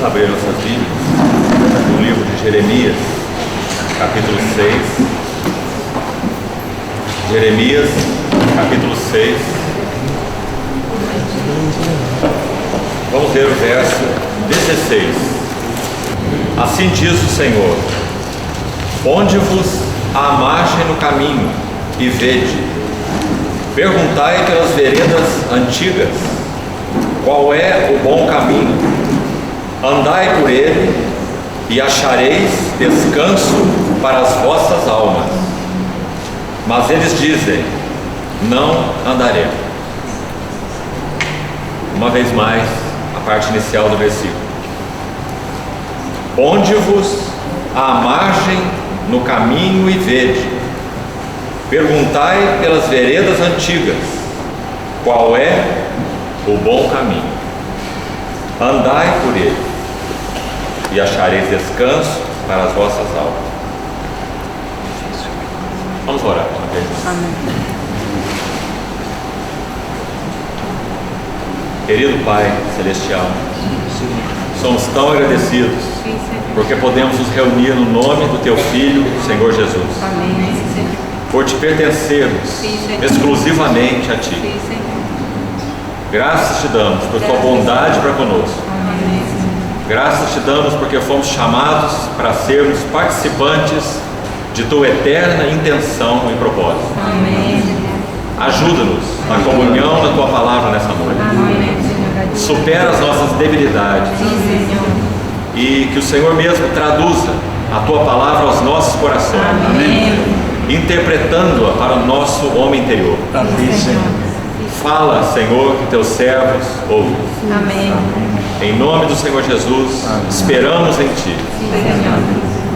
Vamos abrir nossas Bíblias no livro de Jeremias, capítulo 6. Jeremias, capítulo 6. Vamos ver o verso 16. Assim diz o Senhor: ponde-vos à margem no caminho e vede, perguntai pelas veredas antigas, qual é o bom caminho? Andai por ele e achareis descanso para as vossas almas. Mas eles dizem: não andaremos. Uma vez mais, a parte inicial do versículo: ponde-vos à margem no caminho e vede, perguntai pelas veredas antigas, qual é o bom caminho? Andai por ele e achareis descanso para as vossas almas. Vamos orar uma vez. Amém. Querido Pai Celestial, somos tão agradecidos porque podemos nos reunir no nome do Teu Filho, Senhor Jesus. Amém. Por te pertencermos exclusivamente a Ti. Graças te damos por Tua bondade para conosco. Graças te damos porque fomos chamados para sermos participantes de Tua eterna intenção e propósito. Amém. Ajuda-nos na comunhão da Tua palavra nessa noite. Amém. Supera as nossas debilidades. Sim, Senhor. E que o Senhor mesmo traduza a Tua palavra aos nossos corações. Amém. Interpretando-a para o nosso homem interior. Amém, Senhor. Fala, Senhor, que Teus servos ouvem. Amém. Em nome do Senhor Jesus, esperamos em Ti. Sim, Senhor.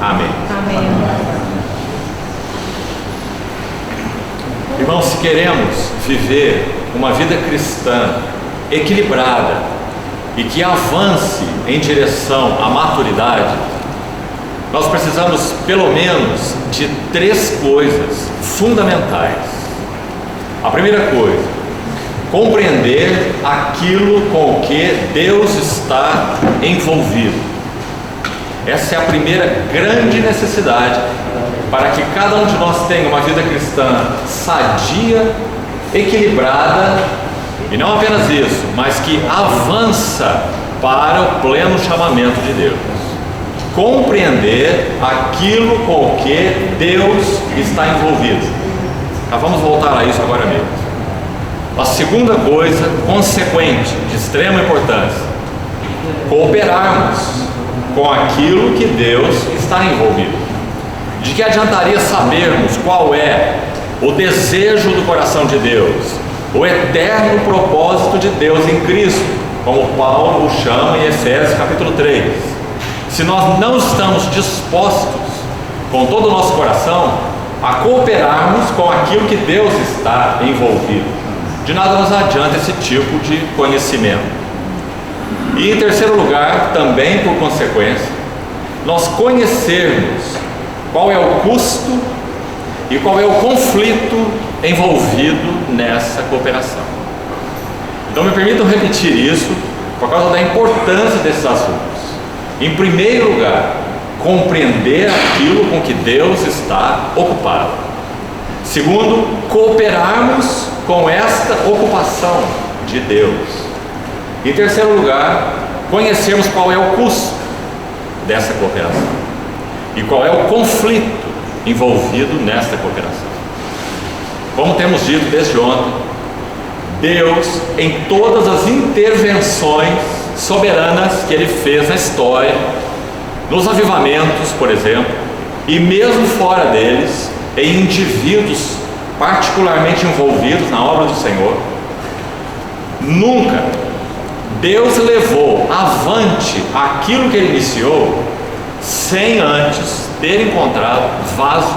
Amém. Amém. Irmãos, se queremos viver uma vida cristã equilibrada e que avance em direção à maturidade, nós precisamos pelo menos de 3 coisas fundamentais. A primeira coisa: compreender aquilo com o que Deus está envolvido. Essa é a primeira grande necessidade para que cada um de nós tenha uma vida cristã sadia, equilibrada, e não apenas isso, mas que avança para o pleno chamamento de Deus. Compreender aquilo com o que Deus está envolvido. Vamos voltar a isso agora mesmo. A segunda coisa consequente, de extrema importância: cooperarmos com aquilo que Deus está envolvido. De que adiantaria sabermos qual é o desejo do coração de Deus, o eterno propósito de Deus em Cristo, como Paulo o chama em Efésios capítulo 3, se nós não estamos dispostos com todo o nosso coração a cooperarmos com aquilo que Deus está envolvido? De nada nos adianta esse tipo de conhecimento. E em terceiro lugar, também por consequência, nós conhecermos qual é o custo e qual é o conflito envolvido nessa cooperação. Então me permitam repetir isso por causa da importância desses assuntos. Em primeiro lugar, compreender aquilo com que Deus está ocupado. Segundo, cooperarmos com esta ocupação de Deus. Em terceiro lugar, conhecermos qual é o custo dessa cooperação e qual é o conflito envolvido nesta cooperação. Como temos dito desde ontem, Deus, em todas as intervenções soberanas que Ele fez na história, nos avivamentos, por exemplo, e mesmo fora deles, em indivíduos particularmente envolvidos na obra do Senhor, nunca Deus levou avante aquilo que Ele iniciou sem antes ter encontrado vasos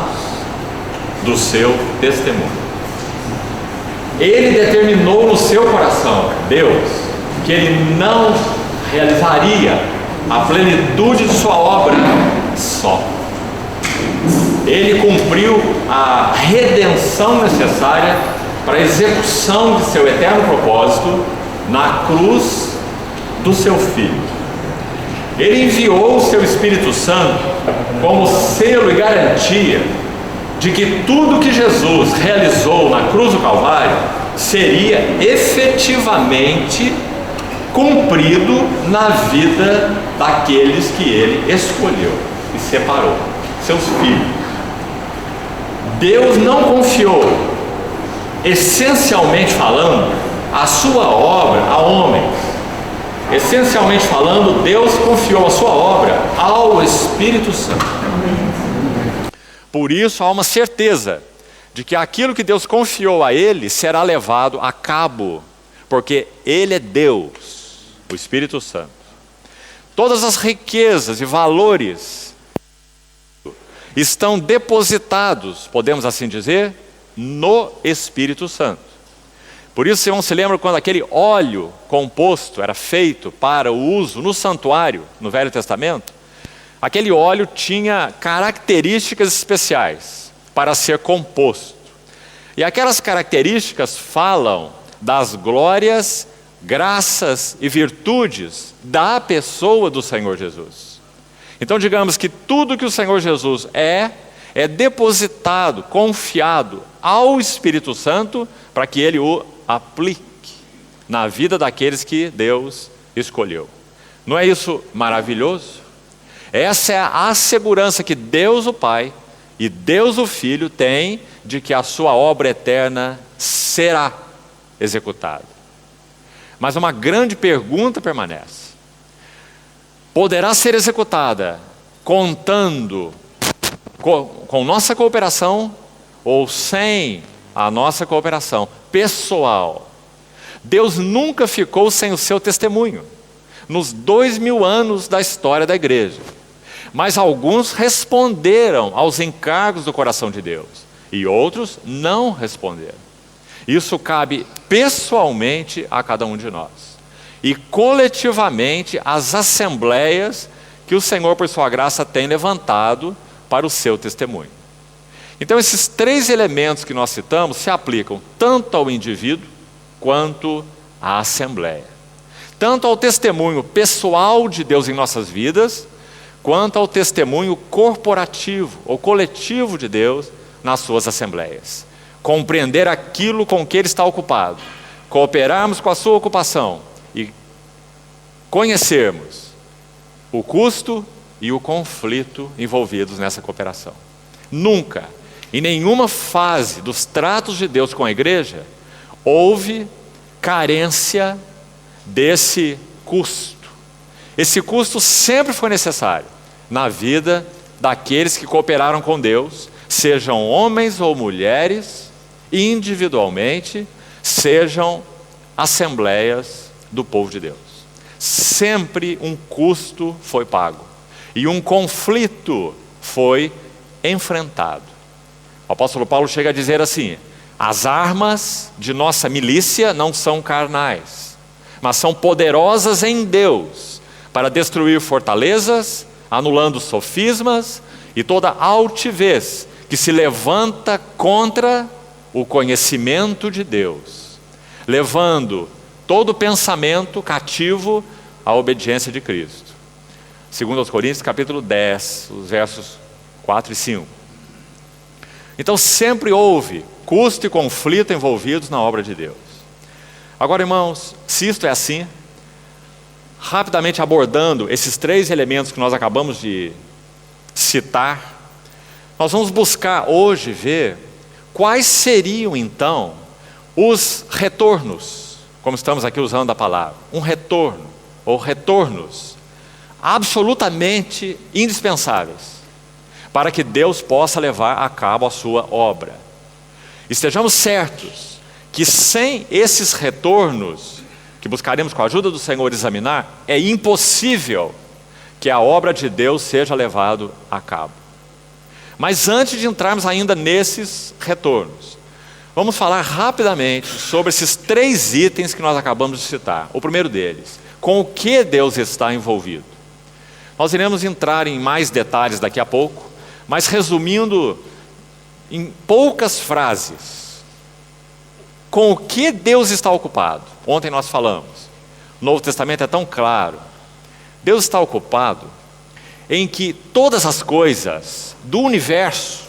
do seu testemunho. Ele determinou no seu coração, Deus, que Ele não realizaria a plenitude de sua obra só. Ele cumpriu a redenção necessária para a execução de seu eterno propósito na cruz do seu Filho. Ele enviou o seu Espírito Santo como selo e garantia de que tudo que Jesus realizou na cruz do Calvário seria efetivamente cumprido na vida daqueles que ele escolheu e separou, seus filhos. Deus não confiou, essencialmente falando, a sua obra a homens. Essencialmente falando, Deus confiou a sua obra ao Espírito Santo. Por isso há uma certeza de que aquilo que Deus confiou a ele será levado a cabo, porque ele é Deus, o Espírito Santo. Todas as riquezas e valores estão depositados, podemos assim dizer, no Espírito Santo. Por isso, você não se lembra quando aquele óleo composto era feito para o uso no santuário, no Velho Testamento? Aquele óleo tinha características especiais para ser composto. E aquelas características falam das glórias, graças e virtudes da pessoa do Senhor Jesus. Então, digamos que tudo que o Senhor Jesus é depositado, confiado ao Espírito Santo para que ele o aplique na vida daqueles que Deus escolheu. Não é isso maravilhoso? Essa é a segurança que Deus o Pai e Deus o Filho têm de que a sua obra eterna será executada. Mas uma grande pergunta permanece: poderá ser executada contando com nossa cooperação ou sem a nossa cooperação pessoal? Deus nunca ficou sem o seu testemunho nos 2000 anos da história da igreja. Mas alguns responderam aos encargos do coração de Deus e outros não responderam. Isso cabe pessoalmente a cada um de nós e coletivamente às assembleias que o Senhor, por sua graça, tem levantado para o seu testemunho. Então, esses 3 elementos que nós citamos se aplicam tanto ao indivíduo quanto à assembleia, tanto ao testemunho pessoal de Deus em nossas vidas, quanto ao testemunho corporativo ou coletivo de Deus nas suas assembleias. Compreender aquilo com que ele está ocupado, cooperarmos com a sua ocupação e conhecermos o custo e o conflito envolvidos nessa cooperação. Nunca, em nenhuma fase dos tratos de Deus com a igreja, houve carência desse custo. Esse custo sempre foi necessário na vida daqueles que cooperaram com Deus, sejam homens ou mulheres, individualmente, sejam assembleias do povo de Deus. Sempre um custo foi pago e um conflito foi enfrentado. O apóstolo Paulo chega a dizer assim: as armas de nossa milícia não são carnais, mas são poderosas em Deus para destruir fortalezas, anulando sofismas e toda altivez que se levanta contra o conhecimento de Deus, levando todo pensamento cativo à obediência de Cristo. 2 Coríntios capítulo 10, os versos 4 e 5. Então sempre houve custo e conflito envolvidos na obra de Deus. Agora, irmãos, se isto é assim, rapidamente abordando esses 3 elementos que nós acabamos de citar, nós vamos buscar hoje ver quais seriam então os retornos, como estamos aqui usando a palavra, um retorno ou retornos absolutamente indispensáveis para que Deus possa levar a cabo a sua obra. Estejamos certos que sem esses retornos, que buscaremos com a ajuda do Senhor examinar, é impossível que a obra de Deus seja levada a cabo. Mas antes de entrarmos ainda nesses retornos, vamos falar rapidamente sobre esses 3 itens que nós acabamos de citar. O primeiro deles, com o que Deus está envolvido. Nós iremos entrar em mais detalhes daqui a pouco, mas resumindo em poucas frases, com o que Deus está ocupado. Ontem nós falamos, o Novo Testamento é tão claro. Deus está ocupado em que todas as coisas do universo,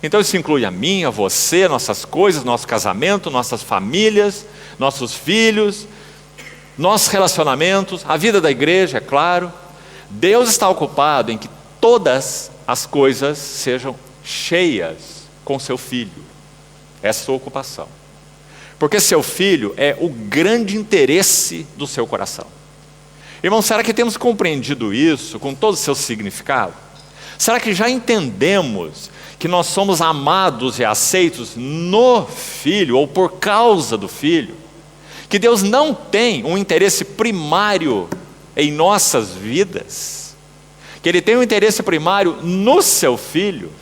então isso inclui a mim, a você, nossas coisas, nosso casamento, nossas famílias, nossos filhos, nossos relacionamentos, a vida da igreja, é claro. Deus está ocupado em que todas as coisas sejam cheias com seu Filho. Essa é a sua ocupação. Porque seu Filho é o grande interesse do seu coração. Irmão, será que temos compreendido isso com todo o seu significado? Será que já entendemos que nós somos amados e aceitos no Filho, ou por causa do Filho? Que Deus não tem um interesse primário em nossas vidas, que Ele tem um interesse primário no seu Filho.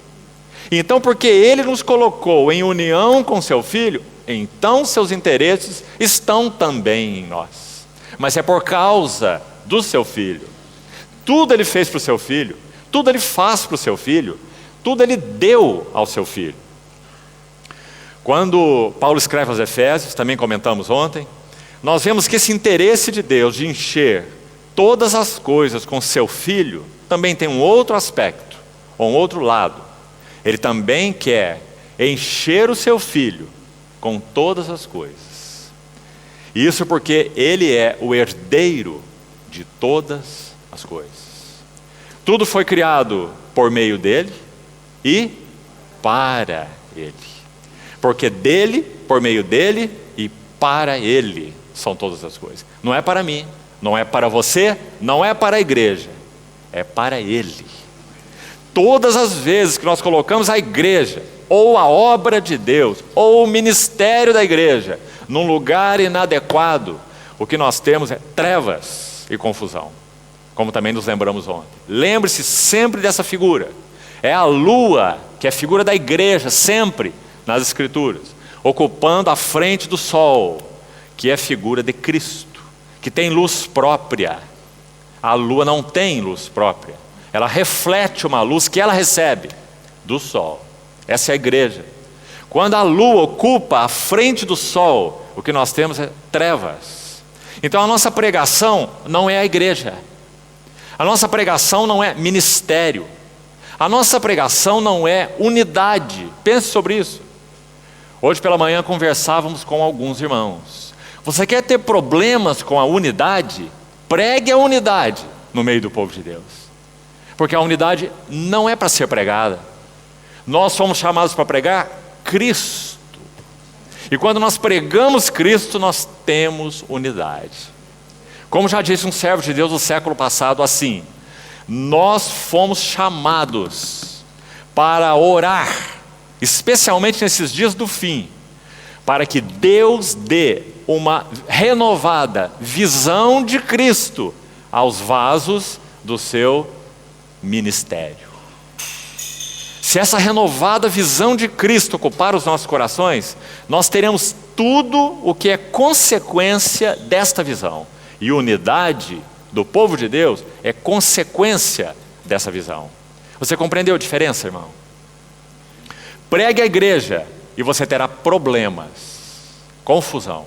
Então, porque Ele nos colocou em união com seu Filho, então seus interesses estão também em nós. Mas é por causa do seu Filho. Tudo Ele fez para o seu Filho, tudo Ele faz para o seu Filho, tudo Ele deu ao seu Filho. Quando Paulo escreve aos Efésios, também comentamos ontem, nós vemos que esse interesse de Deus de encher todas as coisas com seu Filho também tem um outro aspecto, ou um outro lado. Ele também quer encher o seu Filho com todas as coisas. Isso porque Ele é o herdeiro de todas as coisas. Tudo foi criado por meio dEle e para Ele. Porque dEle, por meio dEle e para Ele são todas as coisas. Não é para mim, não é para você, não é para a igreja, é para Ele. Todas as vezes que nós colocamos a igreja, ou a obra de Deus, ou o ministério da igreja, num lugar inadequado, o que nós temos é trevas e confusão, como também nos lembramos ontem. Lembre-se sempre dessa figura. É a lua, que é a figura da igreja, sempre nas Escrituras, ocupando a frente do sol, que é a figura de Cristo, que tem luz própria. A lua não tem luz própria, ela reflete uma luz que ela recebe do sol. Essa é a igreja. Quando a lua ocupa a frente do sol, o que nós temos é trevas. Então a nossa pregação não é a igreja, a nossa pregação não é ministério, a nossa pregação não é unidade. Pense sobre isso. Hoje pela manhã conversávamos com alguns irmãos. Você quer ter problemas com a unidade? Pregue a unidade no meio do povo de Deus. Porque a unidade não é para ser pregada. Nós somos chamados para pregar Cristo. E quando nós pregamos Cristo, nós temos unidade. Como já disse um servo de Deus do século passado, assim: nós fomos chamados para orar, especialmente nesses dias do fim, para que Deus dê uma renovada visão de Cristo aos vasos do seu ministério. Se essa renovada visão de Cristo ocupar os nossos corações, nós teremos tudo o que é consequência desta visão. E unidade do povo de Deus é consequência dessa visão. Você compreendeu a diferença, irmão? Pregue a igreja e você terá problemas, confusão.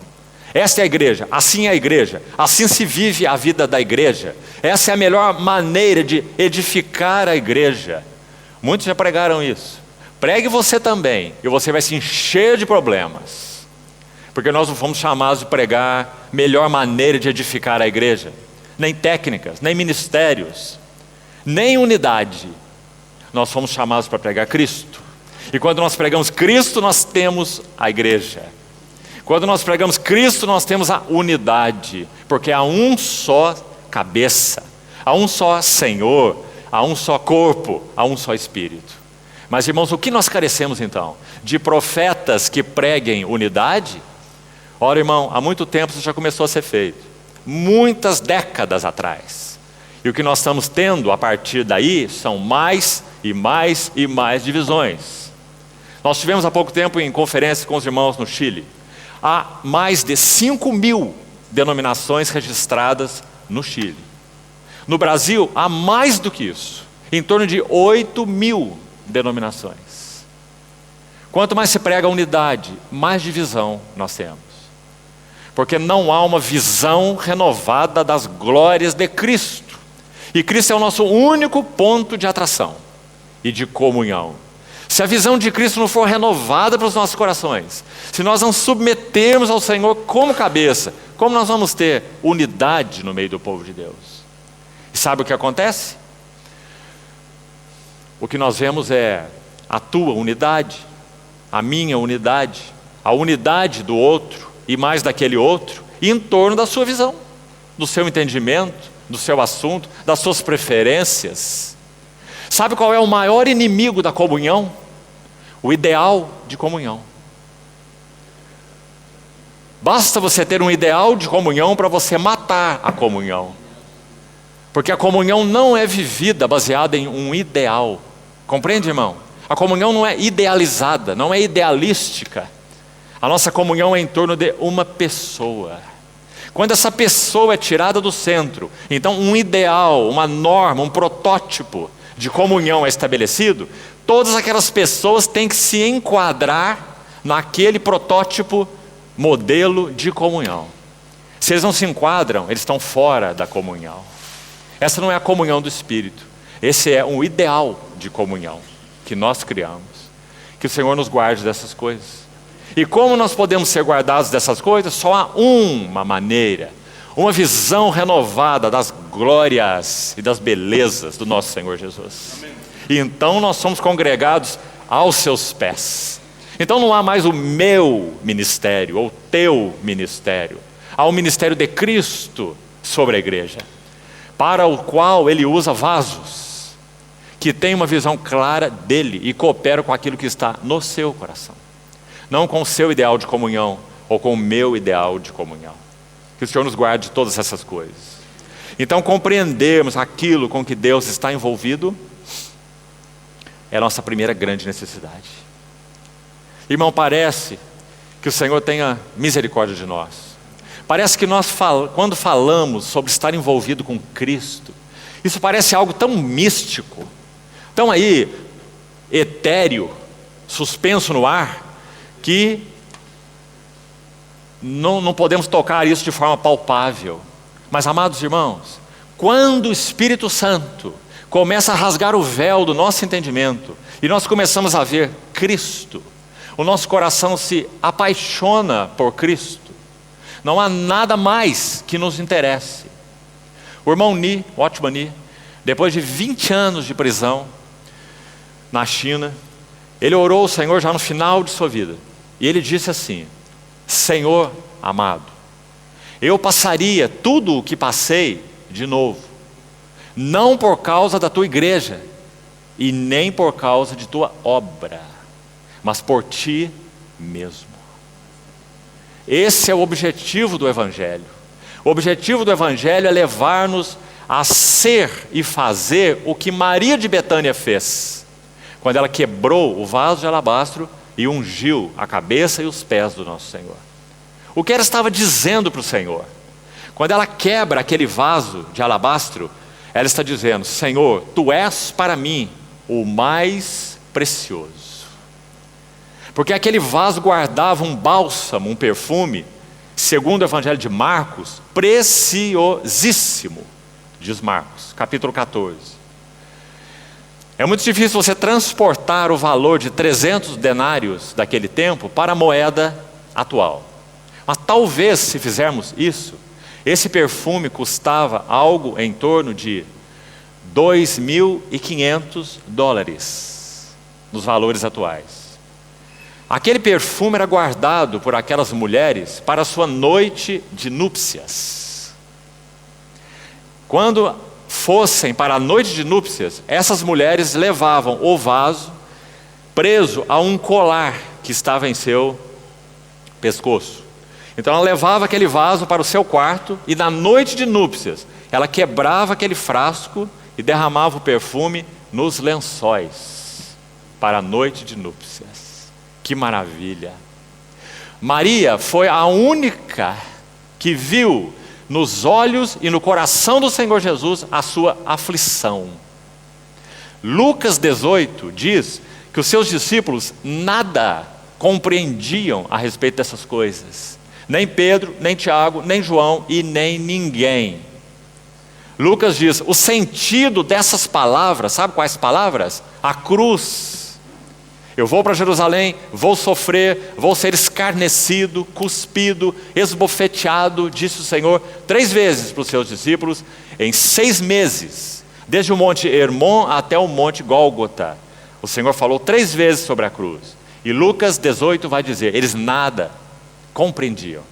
Esta é a igreja, assim é a igreja, assim se vive a vida da igreja. Essa é a melhor maneira de edificar a igreja. Muitos já pregaram isso. Pregue você também, e você vai se encher de problemas. Porque nós não fomos chamados de pregar melhor maneira de edificar a igreja, nem técnicas, nem ministérios, nem unidade. Nós fomos chamados para pregar Cristo. E quando nós pregamos Cristo, nós temos a igreja. Quando nós pregamos Cristo, nós temos a unidade, porque há um só cabeça, há um só Senhor, há um só corpo, há um só Espírito. Mas irmãos, o que nós carecemos então? De profetas que preguem unidade? Ora, irmão, há muito tempo isso já começou a ser feito, muitas décadas atrás. E o que nós estamos tendo a partir daí são mais e mais e mais divisões. Nós tivemos há pouco tempo em conferência com os irmãos no Chile. Há mais de 5.000 denominações registradas no Chile. No Brasil, há mais do que isso, em torno de 8.000 denominações. Quanto mais se prega a unidade, mais divisão nós temos. Porque não há uma visão renovada das glórias de Cristo. E Cristo é o nosso único ponto de atração e de comunhão. Se a visão de Cristo não for renovada para os nossos corações, se nós não submetermos ao Senhor como cabeça, como nós vamos ter unidade no meio do povo de Deus? E sabe o que acontece? O que nós vemos é a tua unidade, a minha unidade, a unidade do outro e mais daquele outro, em torno da sua visão, do seu entendimento, do seu assunto, das suas preferências. Sabe qual é o maior inimigo da comunhão? O ideal de comunhão. Basta você ter um ideal de comunhão para você matar a comunhão. Porque a comunhão não é vivida baseada em um ideal. Compreende, irmão? A comunhão não é idealizada, não é idealística. A nossa comunhão é em torno de uma pessoa. Quando essa pessoa é tirada do centro, então um ideal, uma norma, um protótipo de comunhão é estabelecido, todas aquelas pessoas têm que se enquadrar naquele protótipo, modelo de comunhão. Se eles não se enquadram, eles estão fora da comunhão. Essa não é a comunhão do Espírito. Esse é um ideal de comunhão que nós criamos. Que o Senhor nos guarde dessas coisas. E como nós podemos ser guardados dessas coisas? Só há uma maneira, uma visão renovada das glórias e das belezas do nosso Senhor Jesus. Amém. E então nós somos congregados aos seus pés. Então não há mais o meu ministério ou teu ministério. Há o ministério de Cristo sobre a igreja, para o qual Ele usa vasos, que têm uma visão clara dEle e cooperam com aquilo que está no seu coração. Não com o seu ideal de comunhão ou com o meu ideal de comunhão. Que o Senhor nos guarde de todas essas coisas. Então compreendermos aquilo com que Deus está envolvido é a nossa primeira grande necessidade. Irmão, parece que o Senhor tenha misericórdia de nós. Parece que nós, quando falamos sobre estar envolvido com Cristo, isso parece algo tão místico, tão aí etéreo, suspenso no ar, que não podemos tocar isso de forma palpável. Mas, amados irmãos, quando o Espírito Santo começa a rasgar o véu do nosso entendimento e nós começamos a ver Cristo, o nosso coração se apaixona por Cristo. Não há nada mais que nos interesse. O irmão Ni, Watchman Nee, depois de 20 anos de prisão na China, ele orou ao Senhor já no final de sua vida. E ele disse assim: Senhor amado, eu passaria tudo o que passei de novo, não por causa da tua igreja e nem por causa de tua obra, mas por ti mesmo. Esse é o objetivo do Evangelho. O objetivo do Evangelho é levar-nos a ser e fazer o que Maria de Betânia fez, quando ela quebrou o vaso de alabastro e ungiu a cabeça e os pés do nosso Senhor. O que ela estava dizendo para o Senhor? Quando ela quebra aquele vaso de alabastro, ela está dizendo: Senhor, Tu és para mim o mais precioso. Porque aquele vaso guardava um bálsamo, um perfume, segundo o Evangelho de Marcos, preciosíssimo, diz Marcos, capítulo 14. É muito difícil você transportar o valor de 300 denários daquele tempo para a moeda atual. Mas talvez, se fizermos isso, esse perfume custava algo em torno de $2.500 nos valores atuais. Aquele perfume era guardado por aquelas mulheres para a sua noite de núpcias. Quando fossem para a noite de núpcias, essas mulheres levavam o vaso preso a um colar que estava em seu pescoço. Então ela levava aquele vaso para o seu quarto e na noite de núpcias ela quebrava aquele frasco e derramava o perfume nos lençóis para a noite de núpcias. Que maravilha! Maria foi a única que viu nos olhos e no coração do Senhor Jesus a sua aflição. Lucas 18 diz que os seus discípulos nada compreendiam a respeito dessas coisas. Nem Pedro, nem Tiago, nem João e nem ninguém. Lucas diz, o sentido dessas palavras, sabe quais palavras? A cruz. Eu vou para Jerusalém, vou sofrer, vou ser escarnecido, cuspido, esbofeteado, disse o Senhor 3 vezes para os seus discípulos, em 6 meses, desde o monte Hermon até o monte Gólgota. O Senhor falou 3 vezes sobre a cruz. E Lucas 18 vai dizer, eles nada compreendiam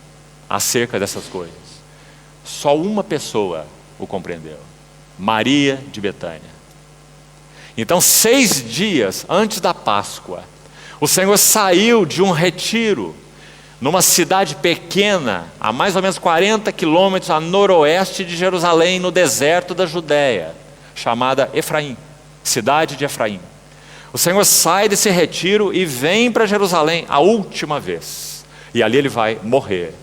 acerca dessas coisas. Só uma pessoa o compreendeu, Maria de Betânia. Então 6 dias antes da Páscoa, o Senhor saiu de um retiro, numa cidade pequena, a mais ou menos 40 quilômetros a noroeste de Jerusalém, no deserto da Judéia, chamada Efraim, cidade de Efraim. O Senhor sai desse retiro e vem para Jerusalém a última vez, e ali ele vai morrer.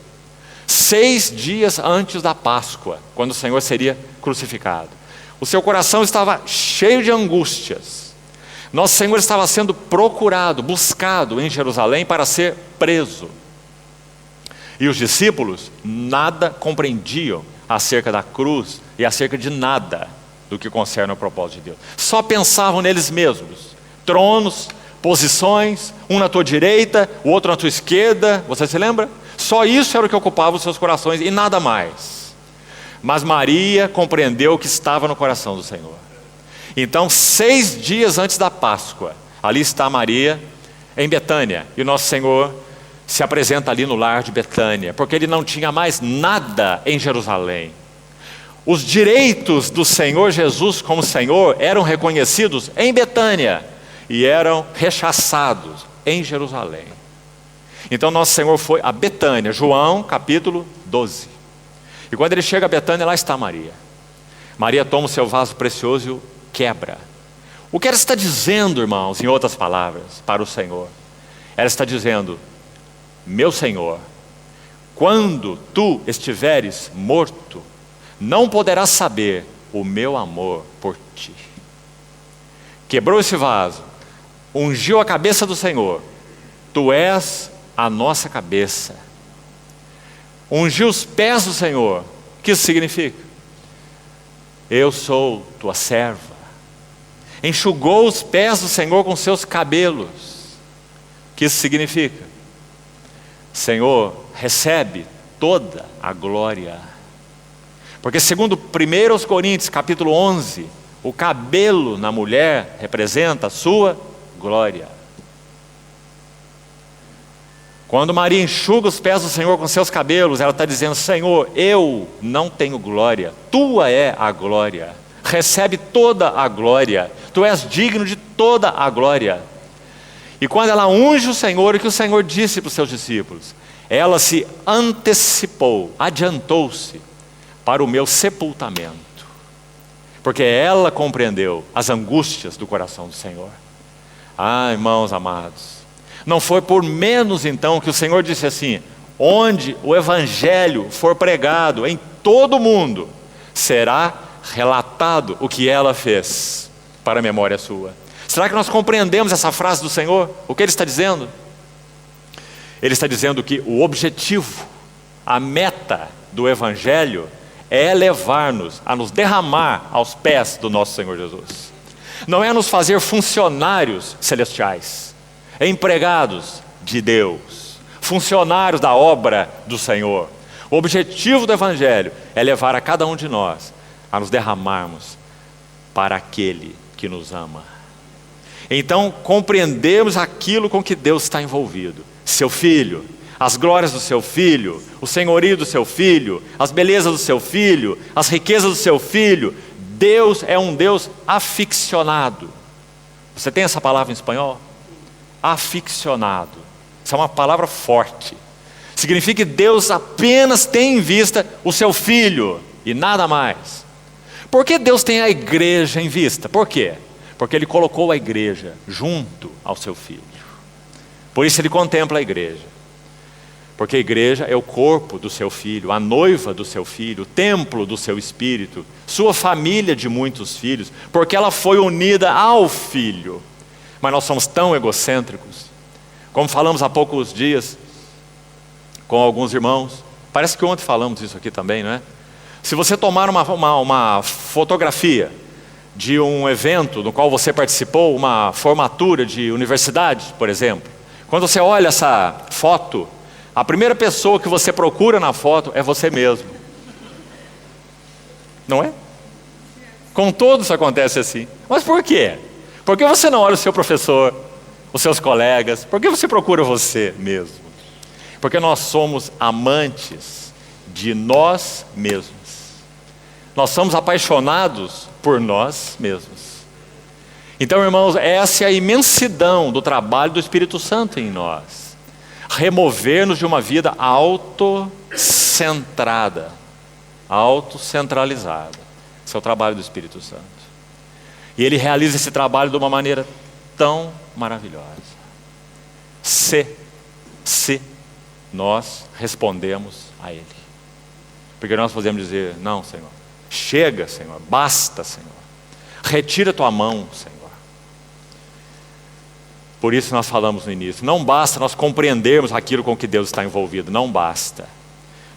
6 dias antes da Páscoa, quando o Senhor seria crucificado. O seu coração estava cheio de angústias. Nosso Senhor estava sendo procurado, buscado em Jerusalém para ser preso. E os discípulos nada compreendiam acerca da cruz e acerca de nada do que concerne ao propósito de Deus. Só pensavam neles mesmos. Tronos, posições, um na tua direita, o outro na tua esquerda. Você se lembra? Só isso era o que ocupava os seus corações e nada mais. Mas Maria compreendeu o que estava no coração do Senhor. Então 6 dias antes da Páscoa, ali está Maria em Betânia. E o nosso Senhor se apresenta ali no lar de Betânia, porque ele não tinha mais nada em Jerusalém. Os direitos do Senhor Jesus como Senhor eram reconhecidos em Betânia e eram rechaçados em Jerusalém. Então nosso Senhor foi a Betânia, João capítulo 12. E quando ele chega a Betânia, lá está Maria. Maria toma o seu vaso precioso e o quebra. O que ela está dizendo, irmãos, em outras palavras, para o Senhor? Ela está dizendo, meu Senhor, quando tu estiveres morto, não poderás saber o meu amor por ti. Quebrou esse vaso, ungiu a cabeça do Senhor. Tu és a nossa cabeça. Ungiu os pés do Senhor. O que isso significa? Eu sou tua serva. Enxugou os pés do Senhor com seus cabelos. O que isso significa? Senhor, recebe toda a glória. Porque segundo 1 Coríntios capítulo 11, o cabelo na mulher representa a sua glória. Quando Maria enxuga os pés do Senhor com seus cabelos, ela está dizendo, Senhor, eu não tenho glória, tua é a glória, recebe toda a glória, tu és digno de toda a glória. E quando ela unge o Senhor, o que o Senhor disse para os seus discípulos? Ela se antecipou, adiantou-se para o meu sepultamento, porque ela compreendeu as angústias do coração do Senhor. Ah, irmãos amados, não foi por menos então que o Senhor disse assim, onde o Evangelho for pregado em todo o mundo, será relatado o que ela fez para a memória sua. Será que nós compreendemos essa frase do Senhor? O que Ele está dizendo? Ele está dizendo que o objetivo, a meta do Evangelho é levar-nos a nos derramar aos pés do nosso Senhor Jesus. Não é nos fazer funcionários celestiais, empregados de Deus, funcionários da obra do Senhor. O objetivo do Evangelho é levar a cada um de nós a nos derramarmos para aquele que nos ama. Então compreendemos aquilo com que Deus está envolvido. Seu Filho, as glórias do seu Filho, o senhorio do seu Filho, as belezas do seu Filho, as riquezas do seu Filho. Deus é um Deus aficionado. Você tem essa palavra em espanhol? Aficionado. Isso é uma palavra forte. Significa que Deus apenas tem em vista o seu Filho e nada mais. Por que Deus tem a igreja em vista? Por quê? Porque Ele colocou a igreja junto ao seu Filho. Por isso Ele contempla a igreja. Porque a igreja é o corpo do seu Filho, a noiva do seu Filho, o templo do seu Espírito, sua família de muitos filhos, porque ela foi unida ao Filho. Mas nós somos tão egocêntricos, como falamos há poucos dias com alguns irmãos, parece que ontem falamos isso aqui também, não é? Se você tomar uma fotografia de um evento no qual você participou, uma formatura de universidade, por exemplo, quando você olha essa foto, a primeira pessoa que você procura na foto é você mesmo. Não é? Com todos acontece assim. Mas por quê? Por que você não olha o seu professor, os seus colegas? Por que você procura você mesmo? Porque nós somos amantes de nós mesmos. Nós somos apaixonados por nós mesmos. Então, irmãos, essa é a imensidão do trabalho do Espírito Santo em nós. Remover-nos de uma vida autocentrada, autocentralizada. Esse é o trabalho do Espírito Santo. E ele realiza esse trabalho de uma maneira tão maravilhosa. Se nós respondemos a ele. Porque nós podemos dizer, não, Senhor, chega, Senhor, basta, Senhor. Retira tua mão, Senhor. Por isso nós falamos no início, não basta nós compreendermos aquilo com que Deus está envolvido, não basta.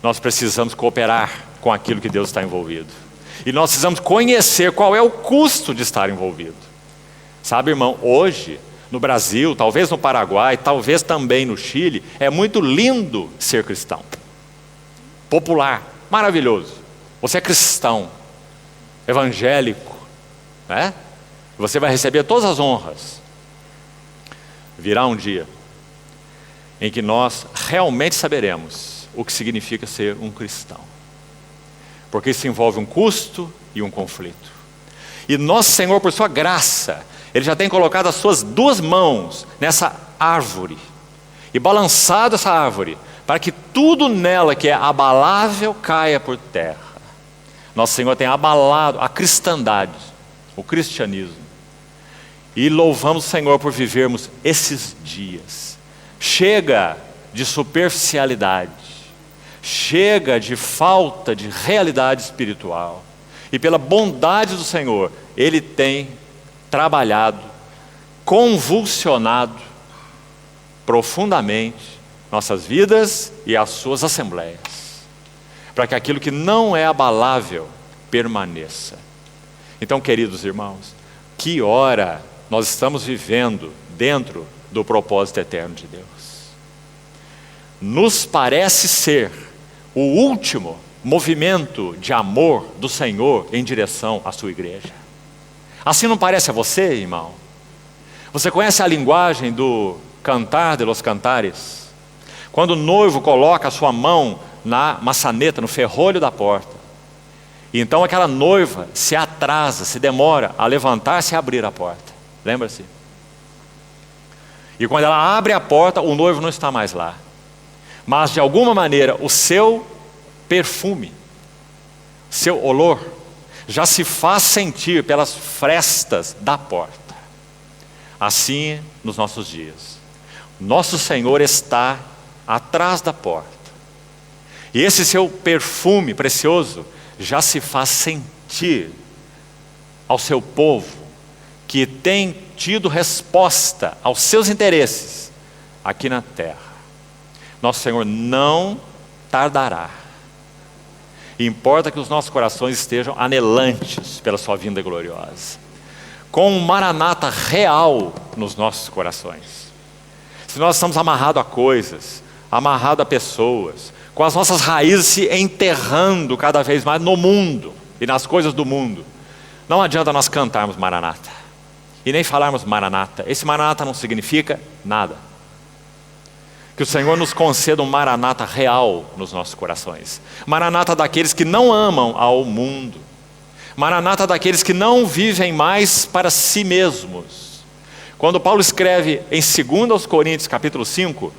Nós precisamos cooperar com aquilo que Deus está envolvido. E nós precisamos conhecer qual é o custo de estar envolvido. Sabe, irmão, hoje, no Brasil, talvez no Paraguai, talvez também no Chile, é muito lindo ser cristão. Popular, maravilhoso. Você é cristão, evangélico, né? Você vai receber todas as honras. Virá um dia em que nós realmente saberemos o que significa ser um cristão. Porque isso envolve um custo e um conflito. E nosso Senhor, por sua graça, Ele já tem colocado as suas duas mãos nessa árvore e balançado essa árvore para que tudo nela que é abalável caia por terra. Nosso Senhor tem abalado a cristandade, o cristianismo. E louvamos o Senhor por vivermos esses dias. Chega de superficialidade. Chega de falta de realidade espiritual. E pela bondade do Senhor, Ele tem trabalhado, convulsionado profundamente nossas vidas e as suas assembleias, para que aquilo que não é abalável permaneça. Então, queridos irmãos, que hora nós estamos vivendo dentro do propósito eterno de Deus? Nos parece ser o último movimento de amor do Senhor em direção à sua igreja. Assim não parece a você, irmão? Você conhece a linguagem do Cantar de los Cantares? Quando o noivo coloca a sua mão na maçaneta, no ferrolho da porta, e então aquela noiva se atrasa, se demora a levantar-se e abrir a porta. Lembra-se? E quando ela abre a porta, o noivo não está mais lá. Mas de alguma maneira o seu perfume, seu olor, já se faz sentir pelas frestas da porta. Assim nos nossos dias. Nosso Senhor está atrás da porta. E esse seu perfume precioso já se faz sentir ao seu povo que tem tido resposta aos seus interesses aqui na terra. Nosso Senhor não tardará. E importa que os nossos corações estejam anelantes pela sua vinda gloriosa, com um maranata real nos nossos corações. Se nós estamos amarrados a coisas, amarrados a pessoas, com as nossas raízes se enterrando cada vez mais no mundo e nas coisas do mundo, não adianta nós cantarmos maranata e nem falarmos maranata. Esse maranata não significa nada. Que o Senhor nos conceda um maranata real nos nossos corações. Maranata daqueles que não amam ao mundo. Maranata daqueles que não vivem mais para si mesmos. Quando Paulo escreve em 2 Coríntios capítulo 5,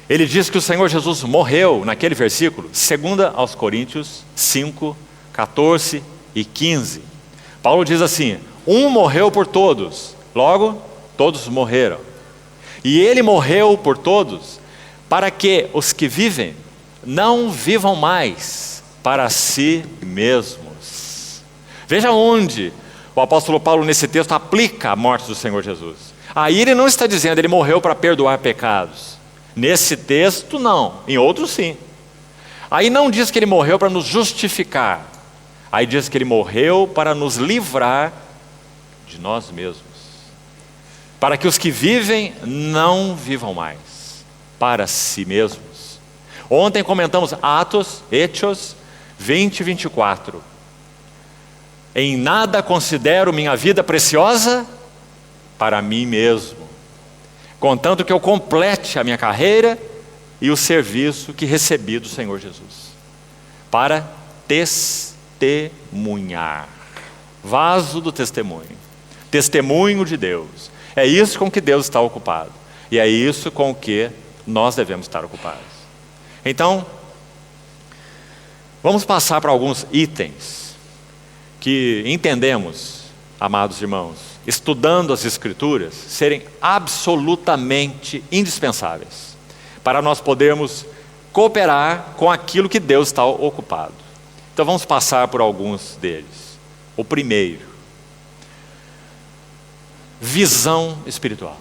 ele diz que o Senhor Jesus morreu, naquele versículo, 2 Coríntios 5, 14 e 15. Paulo diz assim: um morreu por todos, logo todos morreram. E ele morreu por todos, para que os que vivem não vivam mais para si mesmos. Veja onde o apóstolo Paulo nesse texto aplica a morte do Senhor Jesus. Aí ele não está dizendo ele morreu para perdoar pecados. Nesse texto não, em outros sim. Aí não diz que ele morreu para nos justificar. Aí diz que ele morreu para nos livrar de nós mesmos. Para que os que vivem não vivam mais para si mesmos. Ontem comentamos Atos, Hechos 20 e 24. Em nada considero minha vida preciosa para mim mesmo, contanto que eu complete a minha carreira e o serviço que recebi do Senhor Jesus, para testemunhar, vaso do testemunho, testemunho de Deus. É isso com que Deus está ocupado, e é isso com que nós devemos estar ocupados. Então, vamos passar para alguns itens que entendemos, amados irmãos, estudando as Escrituras, serem absolutamente indispensáveis para nós podermos cooperar com aquilo que Deus está ocupado. Então vamos passar por alguns deles. O primeiro, visão espiritual.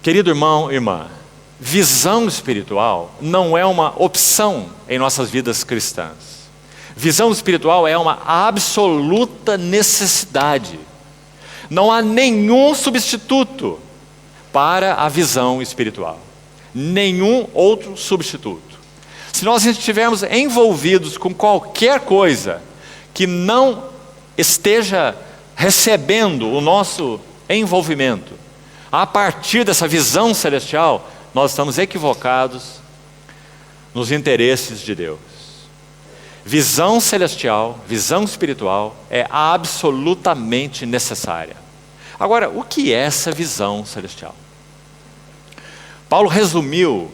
Querido irmão, irmã, visão espiritual não é uma opção em nossas vidas cristãs. Visão espiritual é uma absoluta necessidade. Não há nenhum substituto para a visão espiritual. Nenhum outro substituto. Se nós estivermos envolvidos com qualquer coisa que não esteja recebendo o nosso envolvimento, a partir dessa visão celestial, nós estamos equivocados nos interesses de Deus. Visão celestial, visão espiritual é absolutamente necessária. Agora, o que é essa visão celestial? Paulo resumiu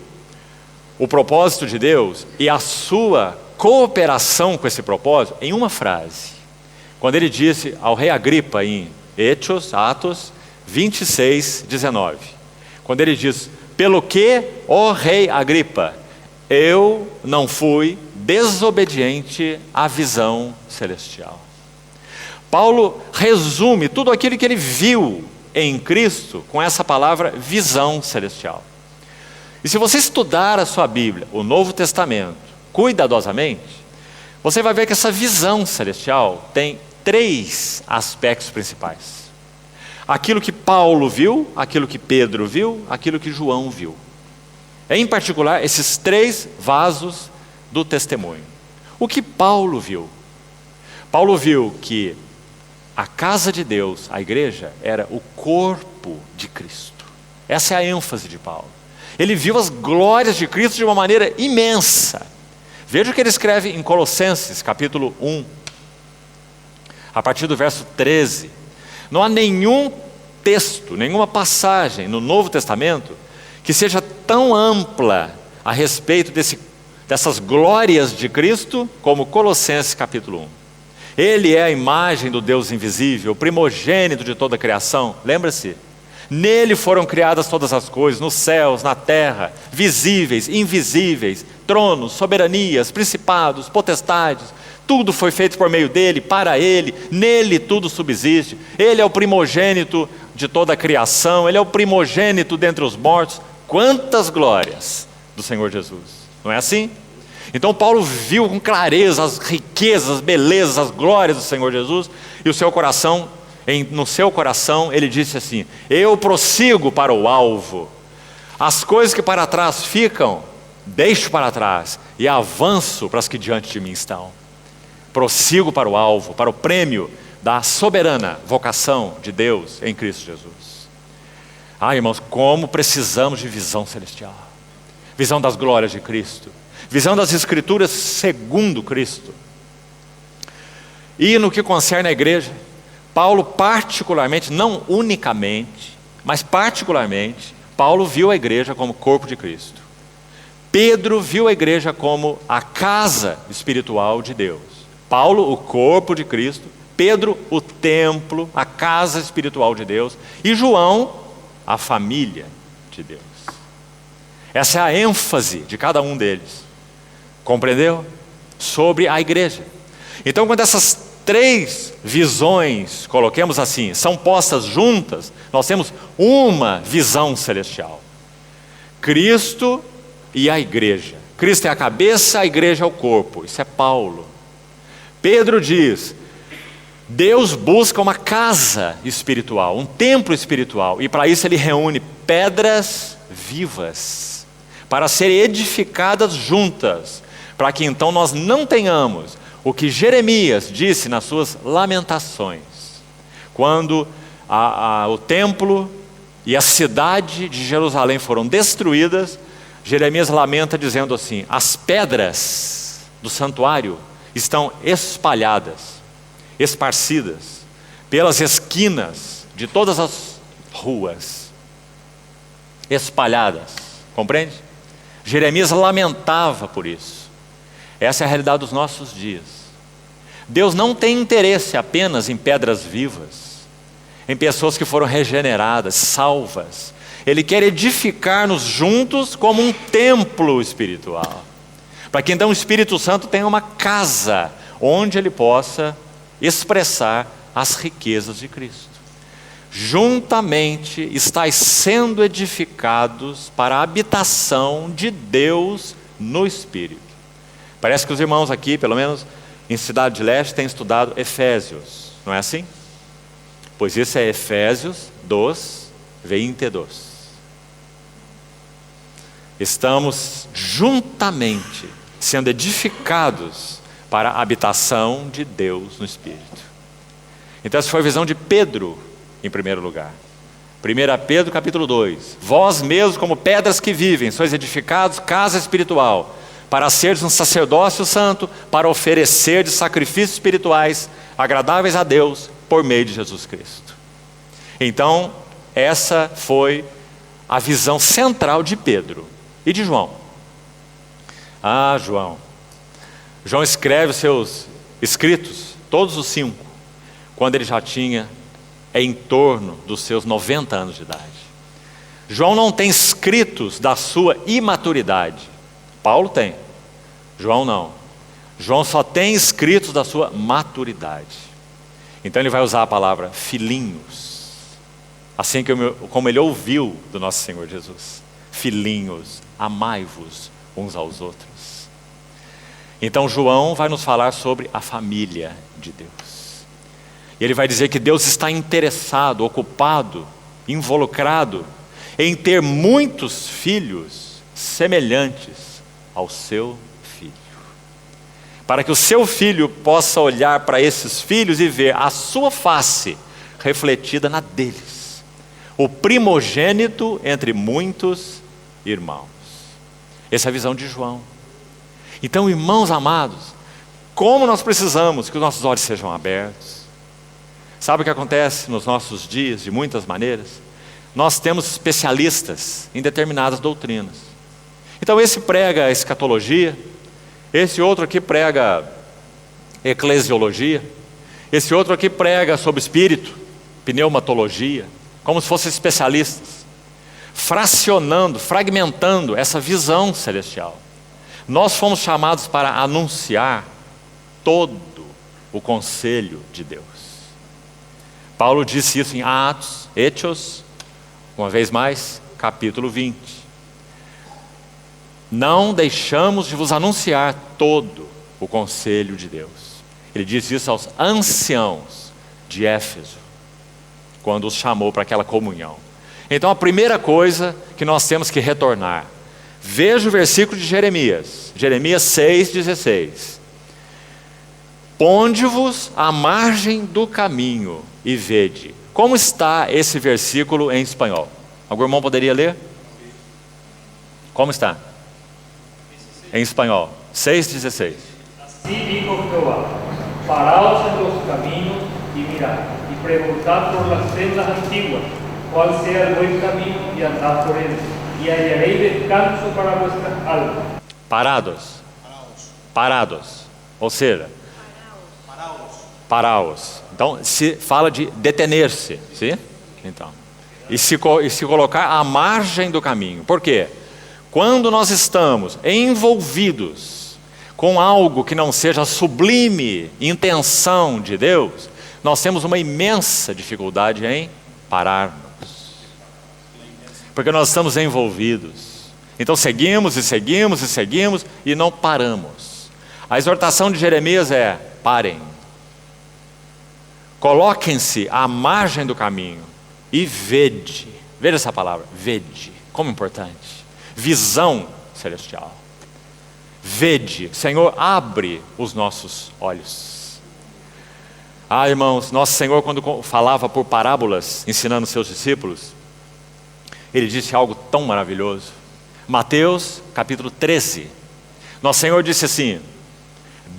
o propósito de Deus e a sua cooperação com esse propósito em uma frase. Quando ele disse ao rei Agripa em Atos 26, 19. Quando ele diz: pelo que, ó rei Agripa, eu não fui desobediente à visão celestial. Paulo resume tudo aquilo que ele viu em Cristo com essa palavra visão celestial. E se você estudar a sua Bíblia, o Novo Testamento, cuidadosamente, você vai ver que essa visão celestial tem 3 aspectos principais. Aquilo que Paulo viu, aquilo que Pedro viu, aquilo que João viu. Em particular, esses 3 vasos do testemunho. O que Paulo viu? Paulo viu que a casa de Deus, a igreja, era o corpo de Cristo. Essa é a ênfase de Paulo. Ele viu as glórias de Cristo de uma maneira imensa. Veja o que ele escreve em Colossenses, capítulo 1, a partir do verso 13. Não há nenhum texto, nenhuma passagem no Novo Testamento que seja tão ampla a respeito dessas glórias de Cristo como Colossenses capítulo 1. Ele é a imagem do Deus invisível, o primogênito de toda a criação. Lembra-se? Nele foram criadas todas as coisas, nos céus, na terra, visíveis, invisíveis, tronos, soberanias, principados, potestades. Tudo foi feito por meio dele, para ele, nele tudo subsiste. Ele é o primogênito de toda a criação, ele é o primogênito dentre os mortos. Quantas glórias do Senhor Jesus, não é assim? Então Paulo viu com clareza as riquezas, as belezas, as glórias do Senhor Jesus, e o seu coração, no seu coração, ele disse assim: eu prossigo para o alvo, as coisas que para trás ficam, deixo para trás, e avanço para as que diante de mim estão. Prossigo para o alvo, para o prêmio da soberana vocação de Deus em Cristo Jesus. Irmãos, como precisamos de visão celestial, visão das glórias de Cristo, visão das Escrituras segundo Cristo. E no que concerne a igreja, Paulo particularmente, não unicamente, mas particularmente, Paulo viu a igreja como corpo de Cristo. Pedro viu a igreja como a casa espiritual de Deus. Paulo, o corpo de Cristo. Pedro, o templo, a casa espiritual de Deus. E João, a família de Deus. Essa é a ênfase de cada um deles. Compreendeu? Sobre a igreja. Então, quando essas 3 visões, coloquemos assim, são postas juntas, nós temos uma visão celestial. Cristo e a igreja. Cristo é a cabeça, a igreja é o corpo. Isso é Paulo. Pedro diz: Deus busca uma casa espiritual, um templo espiritual, e para isso ele reúne pedras vivas, para serem edificadas juntas, para que então nós não tenhamos o que Jeremias disse nas suas lamentações, quando o templo e a cidade de Jerusalém foram destruídas. Jeremias lamenta dizendo assim: as pedras do santuário estão espalhadas, esparcidas pelas esquinas de todas as ruas, espalhadas, compreende? Jeremias lamentava por isso. Essa é a realidade dos nossos dias. Deus não tem interesse apenas em pedras vivas, em pessoas que foram regeneradas, salvas. Ele quer edificar-nos juntos como um templo espiritual, para que então o Espírito Santo tenha uma casa onde ele possa expressar as riquezas de Cristo. Juntamente estáis sendo edificados para a habitação de Deus no Espírito. Parece que os irmãos aqui, pelo menos em Cidade de Leste, têm estudado Efésios, não é assim? Pois isso é Efésios 2, 22. Estamos juntamente sendo edificados para a habitação de Deus no Espírito. Então essa foi a visão de Pedro, em primeiro lugar. 1 Pedro capítulo 2. Vós mesmos, como pedras que vivem, sois edificados casa espiritual, para seres um sacerdócio santo, para oferecer de sacrifícios espirituais agradáveis a Deus por meio de Jesus Cristo. Então essa foi a visão central de Pedro e de João. João escreve os seus escritos, todos os 5, quando ele já tinha em torno dos seus 90 anos de idade. João não tem escritos da sua imaturidade. Paulo tem. João não. João só tem escritos da sua maturidade. Então ele vai usar a palavra filhinhos, assim como ele ouviu do nosso Senhor Jesus. Filhinhos, amai-vos uns aos outros. Então João vai nos falar sobre a família de Deus. E ele vai dizer que Deus está interessado, ocupado, involucrado em ter muitos filhos semelhantes ao seu filho, para que o seu filho possa olhar para esses filhos e ver a sua face refletida na deles, o primogênito entre muitos irmãos. Essa é a visão de João. Então, irmãos amados, como nós precisamos que os nossos olhos sejam abertos. Sabe o que acontece nos nossos dias, de muitas maneiras? Nós temos especialistas em determinadas doutrinas. Então esse prega escatologia, esse outro aqui prega eclesiologia, esse outro aqui prega sobre espírito, pneumatologia, como se fossem especialistas, fracionando, fragmentando essa visão celestial. Nós fomos chamados para anunciar todo o conselho de Deus. Paulo disse isso em Atos, Hechos, uma vez mais, capítulo 20. Não deixamos de vos anunciar todo o conselho de Deus. Ele disse isso aos anciãos de Éfeso, quando os chamou para aquela comunhão. Então a primeira coisa que nós temos que retornar, veja o versículo de Jeremias 6,16. Ponde-vos à margem do caminho e vede. Como está esse versículo em espanhol? Algum irmão poderia ler? Como está? Em espanhol, 6,16. Así dijo Jehová, paraos en los caminos y mirad, y preguntad por las sendas antiguas, cuál sea el buen camino, y andad por él, y hallaréis descanso para vuestras almas. Parados. Ou seja, paraos. Então, se fala de detener-se, sim? Então, e se colocar à margem do caminho. Por quê? Quando nós estamos envolvidos com algo que não seja a sublime intenção de Deus, nós temos uma imensa dificuldade em pararmos. Porque nós estamos envolvidos. Então seguimos e seguimos e seguimos e não paramos. A exortação de Jeremias é: parem. Coloquem-se à margem do caminho e vede. Veja essa palavra, vede, como importante. Visão celestial. Vede, Senhor, abre os nossos olhos. Irmãos, nosso Senhor, quando falava por parábolas, ensinando seus discípulos, Ele disse algo tão maravilhoso. Mateus capítulo 13, nosso Senhor disse assim: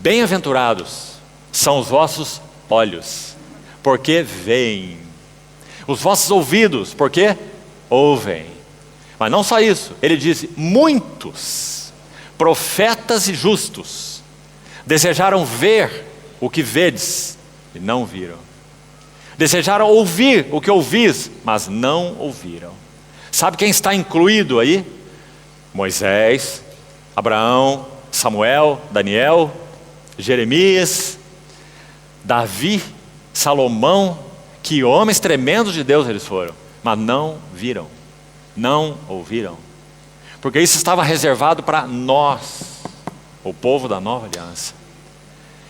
bem-aventurados são os vossos olhos, porque veem, os vossos ouvidos, porque ouvem. Mas não só isso, Ele disse: muitos profetas e justos desejaram ver o que vedes e não viram, desejaram ouvir o que ouvis, mas não ouviram. Sabe quem está incluído aí? Moisés, Abraão, Samuel, Daniel, Jeremias, Davi, Salomão. Que homens tremendos de Deus eles foram, mas não viram, não ouviram, porque isso estava reservado para nós, o povo da nova aliança.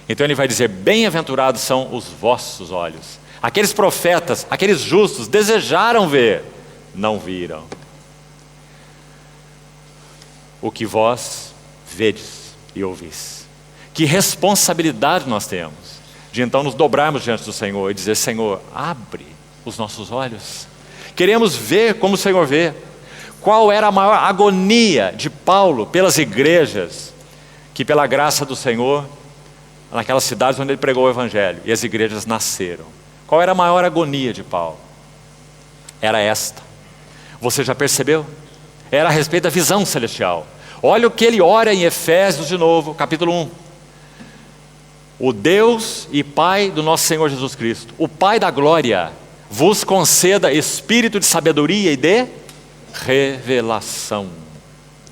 Então Ele vai dizer: bem-aventurados são os vossos olhos. Aqueles profetas, aqueles justos desejaram ver, não viram. O que vós vedes e ouvis. Que responsabilidade nós temos de então nos dobrarmos diante do Senhor e dizer: Senhor, abre os nossos olhos. Queremos ver como o Senhor vê. Qual era a maior agonia de Paulo pelas igrejas que, pela graça do Senhor, naquelas cidades onde ele pregou o Evangelho, e as igrejas nasceram? Qual era a maior agonia de Paulo? Era esta. Você já percebeu? Era a respeito da visão celestial. Olha o que ele ora em Efésios de novo, capítulo 1. O Deus e Pai do nosso Senhor Jesus Cristo, o Pai da glória, vos conceda espírito de sabedoria e de revelação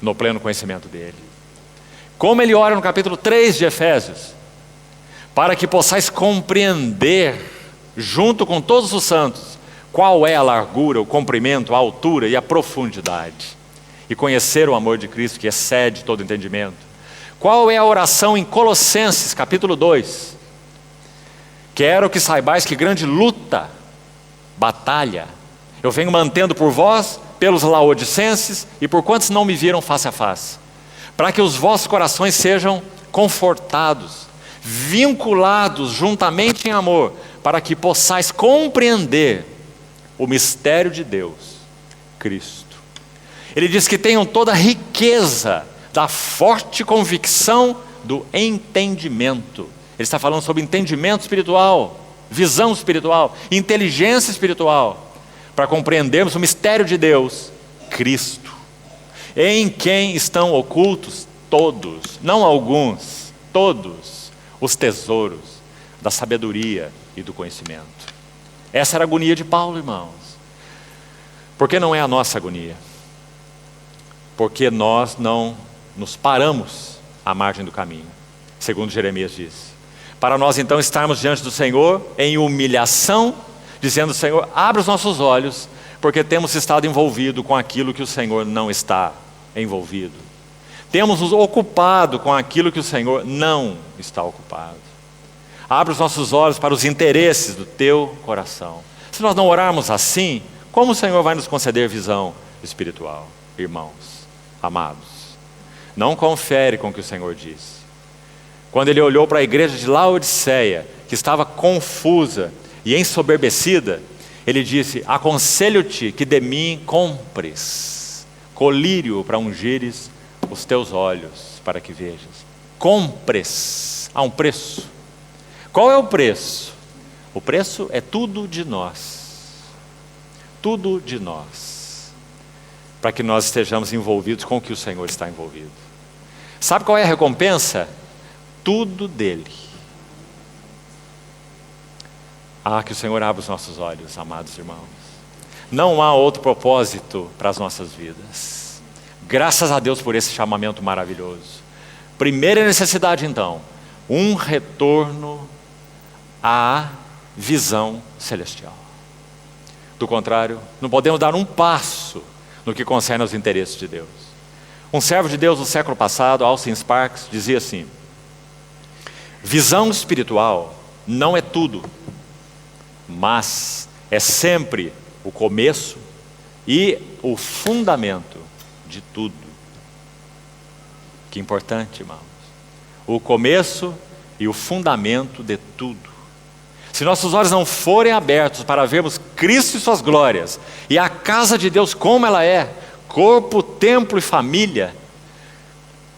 no pleno conhecimento dele. Como ele ora no capítulo 3 de Efésios: para que possais compreender, junto com todos os santos, qual é a largura, o comprimento, a altura e a profundidade, e conhecer o amor de Cristo que excede todo entendimento. Qual é a oração em Colossenses capítulo 2? Quero que saibais que grande luta, batalha, eu venho mantendo por vós, pelos laodicenses e por quantos não me viram face a face, para que os vossos corações sejam confortados, vinculados juntamente em amor, para que possais compreender o mistério de Deus, Cristo. Ele diz que tenham toda a riqueza da forte convicção do entendimento. Ele está falando sobre entendimento espiritual, visão espiritual, inteligência espiritual, para compreendermos o mistério de Deus, Cristo, em quem estão ocultos todos, não alguns, todos os tesouros da sabedoria e do conhecimento. Essa era a agonia de Paulo, irmãos. Por que não é a nossa agonia? Porque nós não nos paramos à margem do caminho, segundo Jeremias disse. Para nós então estarmos diante do Senhor em humilhação, dizendo: Senhor, abre os nossos olhos, porque temos estado envolvido com aquilo que o Senhor não está envolvido. Temos nos ocupado com aquilo que o Senhor não está ocupado. Abre os nossos olhos para os interesses do teu coração. Se nós não orarmos assim, como o Senhor vai nos conceder visão espiritual? Irmãos, amados, não confere com o que o Senhor disse. Quando ele olhou para a igreja de Laodiceia, que estava confusa e ensoberbecida, ele disse: aconselho-te que de mim compres colírio para ungires os teus olhos, para que vejas. Compres, há um preço. Qual é o preço? O preço é tudo de nós. Tudo de nós. Para que nós estejamos envolvidos com o que o Senhor está envolvido. Sabe qual é a recompensa? Tudo dele. Que o Senhor abra os nossos olhos, amados irmãos. Não há outro propósito para as nossas vidas. Graças a Deus por esse chamamento maravilhoso. Primeira necessidade então, um retorno à visão celestial. Do contrário, não podemos dar um passo no que concerne aos interesses de Deus. Um servo de Deus do século passado, Austin Sparks, dizia assim: visão espiritual não é tudo, mas é sempre o começo e o fundamento de tudo. Que importante, irmãos. O começo e o fundamento de tudo. Se nossos olhos não forem abertos para vermos Cristo e suas glórias, e a casa de Deus como ela é, corpo, templo e família,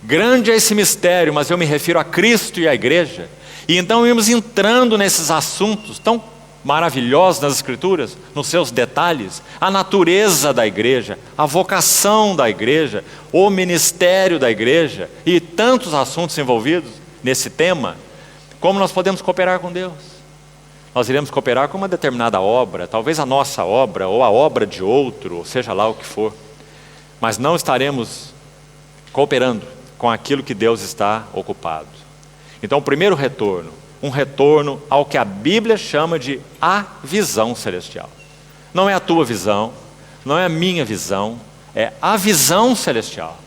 grande é esse mistério, mas eu me refiro a Cristo e a igreja. E então irmos entrando nesses assuntos tão maravilhosos nas Escrituras, nos seus detalhes, a natureza da igreja, a vocação da igreja, o ministério da igreja e tantos assuntos envolvidos nesse tema, como nós podemos cooperar com Deus. Nós iremos cooperar com uma determinada obra, talvez a nossa obra ou a obra de outro, ou seja lá o que for, mas não estaremos cooperando com aquilo que Deus está ocupado. Então o primeiro retorno, um retorno ao que a Bíblia chama de a visão celestial. Não é a tua visão, não é a minha visão, é a visão celestial,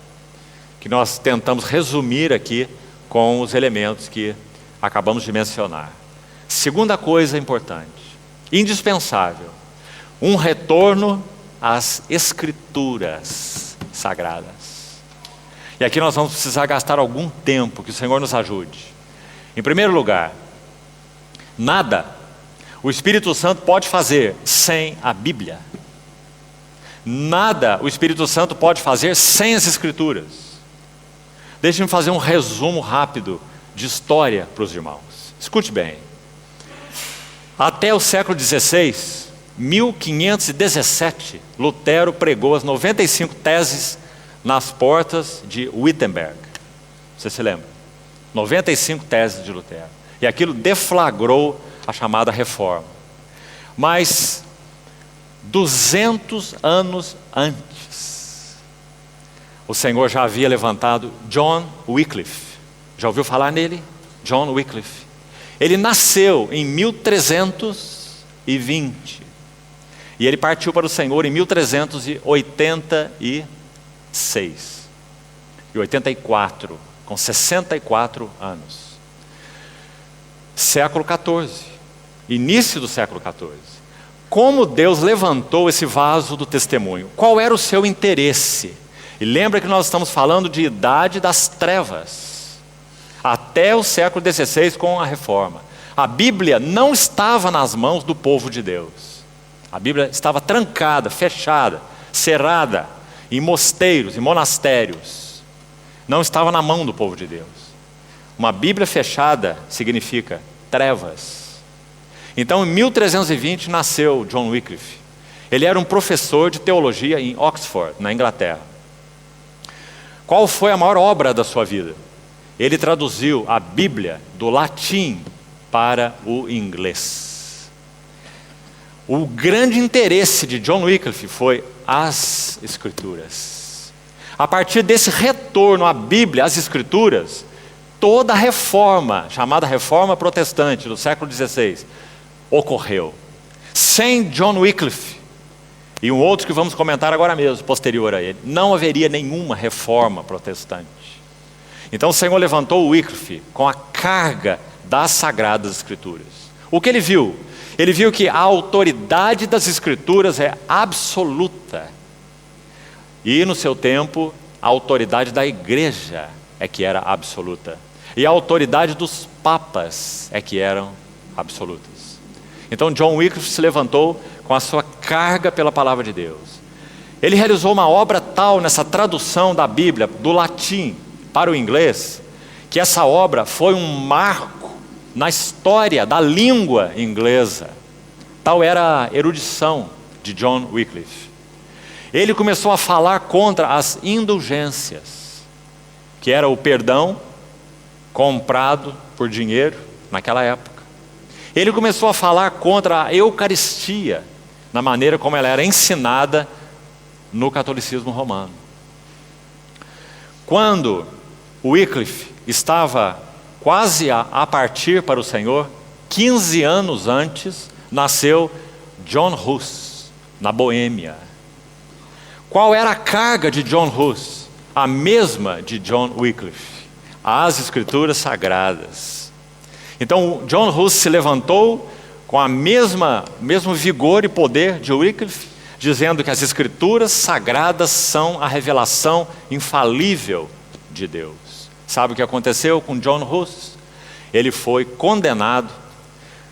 que nós tentamos resumir aqui com os elementos que acabamos de mencionar. Segunda coisa importante, indispensável, um retorno às Escrituras sagradas. E aqui nós vamos precisar gastar algum tempo, que o Senhor nos ajude. Em primeiro lugar, nada o Espírito Santo pode fazer sem a Bíblia. Nada o Espírito Santo pode fazer sem as Escrituras. Deixe-me fazer um resumo rápido de história para os irmãos. Escute bem. Até o século XVI, 1517, Lutero pregou as 95 teses nas portas de Wittenberg. Você se lembra? 95 teses de Lutero. E aquilo deflagrou a chamada Reforma. Mas 200 anos antes, o Senhor já havia levantado John Wycliffe. Já ouviu falar nele? John Wycliffe. Ele nasceu em 1320 e ele partiu para o Senhor em 1386 e 84, com 64 anos. Século XIV, início do século XIV. Como Deus levantou esse vaso do testemunho? Qual era o seu interesse? E lembra que nós estamos falando de idade das trevas. Até o século XVI com a Reforma. A Bíblia não estava nas mãos do povo de Deus. A Bíblia estava trancada, fechada, cerrada, em mosteiros, em monastérios. Não estava na mão do povo de Deus. Uma Bíblia fechada significa trevas. Então, em 1320, nasceu John Wycliffe. Ele era um professor de teologia em Oxford, na Inglaterra. Qual foi a maior obra da sua vida? Ele traduziu a Bíblia do latim para o inglês. O grande interesse de John Wycliffe foi as Escrituras. A partir desse retorno à Bíblia, às Escrituras, toda a reforma, chamada Reforma Protestante do século XVI, ocorreu. Sem John Wycliffe, e um outro que vamos comentar agora mesmo, posterior a ele, não haveria nenhuma reforma protestante. Então o Senhor levantou o Wycliffe com a carga das Sagradas Escrituras. O que ele viu? Ele viu que a autoridade das Escrituras é absoluta. E no seu tempo, a autoridade da igreja é que era absoluta. E a autoridade dos papas é que eram absolutas. Então John Wycliffe se levantou com a sua carga pela palavra de Deus. Ele realizou uma obra tal nessa tradução da Bíblia, do latim para o inglês, que essa obra foi um marco na história da língua inglesa. Tal era a erudição de John Wycliffe. Ele começou a falar contra as indulgências, que era o perdão comprado por dinheiro naquela época. Ele começou a falar contra a Eucaristia, na maneira como ela era ensinada no catolicismo romano. Quando Wycliffe estava quase a partir para o Senhor, 15 anos antes, nasceu John Hus, na Boêmia. Qual era a carga de John Hus? a mesma de John Wycliffe, as Escrituras Sagradas. Então, John Hus se levantou com a mesmo vigor e poder de Wycliffe, dizendo que as Escrituras Sagradas são a revelação infalível de Deus. Sabe o que aconteceu com John Hus? Ele foi condenado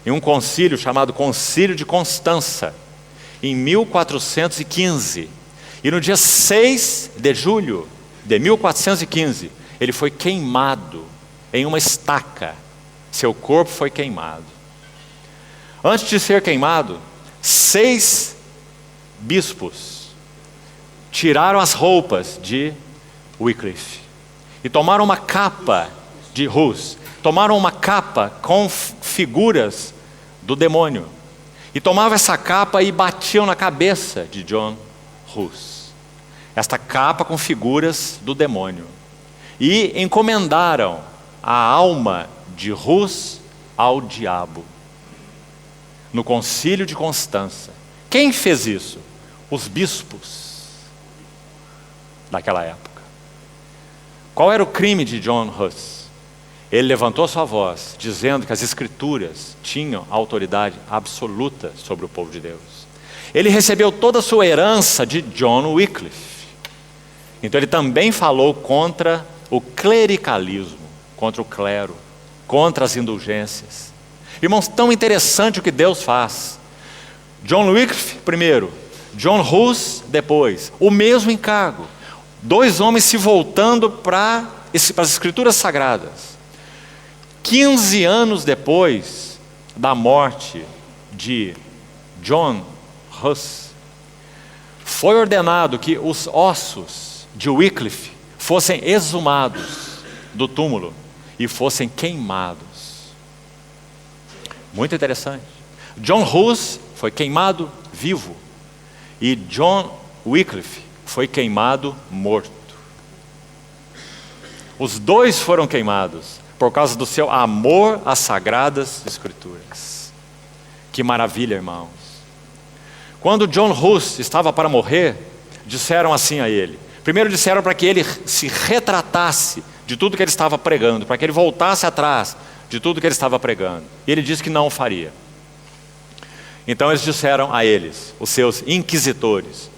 em um concílio chamado Concílio de Constança, em 1415. E no dia 6 de julho de 1415, ele foi queimado em uma estaca. Seu corpo foi queimado. Antes de ser queimado, 6 bispos tiraram as roupas de Wycliffe e tomaram uma capa de Hus, tomaram uma capa com figuras do demônio e tomavam essa capa e batiam na cabeça de John Hus, esta capa com figuras do demônio, e encomendaram a alma de Hus ao diabo no concílio de Constança. Quem fez isso? Os bispos daquela época. Qual era o crime de John Hus? Ele levantou sua voz, dizendo que as Escrituras tinham autoridade absoluta sobre o povo de Deus. Ele recebeu toda a sua herança de John Wycliffe. Então ele também falou contra o clericalismo, contra o clero, contra as indulgências. Irmãos, tão interessante o que Deus faz. John Wycliffe primeiro, John Hus depois, o mesmo encargo. 2 homens se voltando para as Escrituras Sagradas. 15 anos depois da morte de John Hus, foi ordenado que os ossos de Wycliffe fossem exumados do túmulo e fossem queimados. Muito interessante. John Hus foi queimado vivo e John Wycliffe foi queimado morto. Os 2 foram queimados por causa do seu amor às Sagradas Escrituras. Que maravilha, irmãos. Quando John Hus estava para morrer, disseram assim a ele. Primeiro disseram para que ele se retratasse de tudo que ele estava pregando, para que ele voltasse atrás de tudo que ele estava pregando. E ele disse que não o faria. Então eles disseram a eles, os seus inquisitores: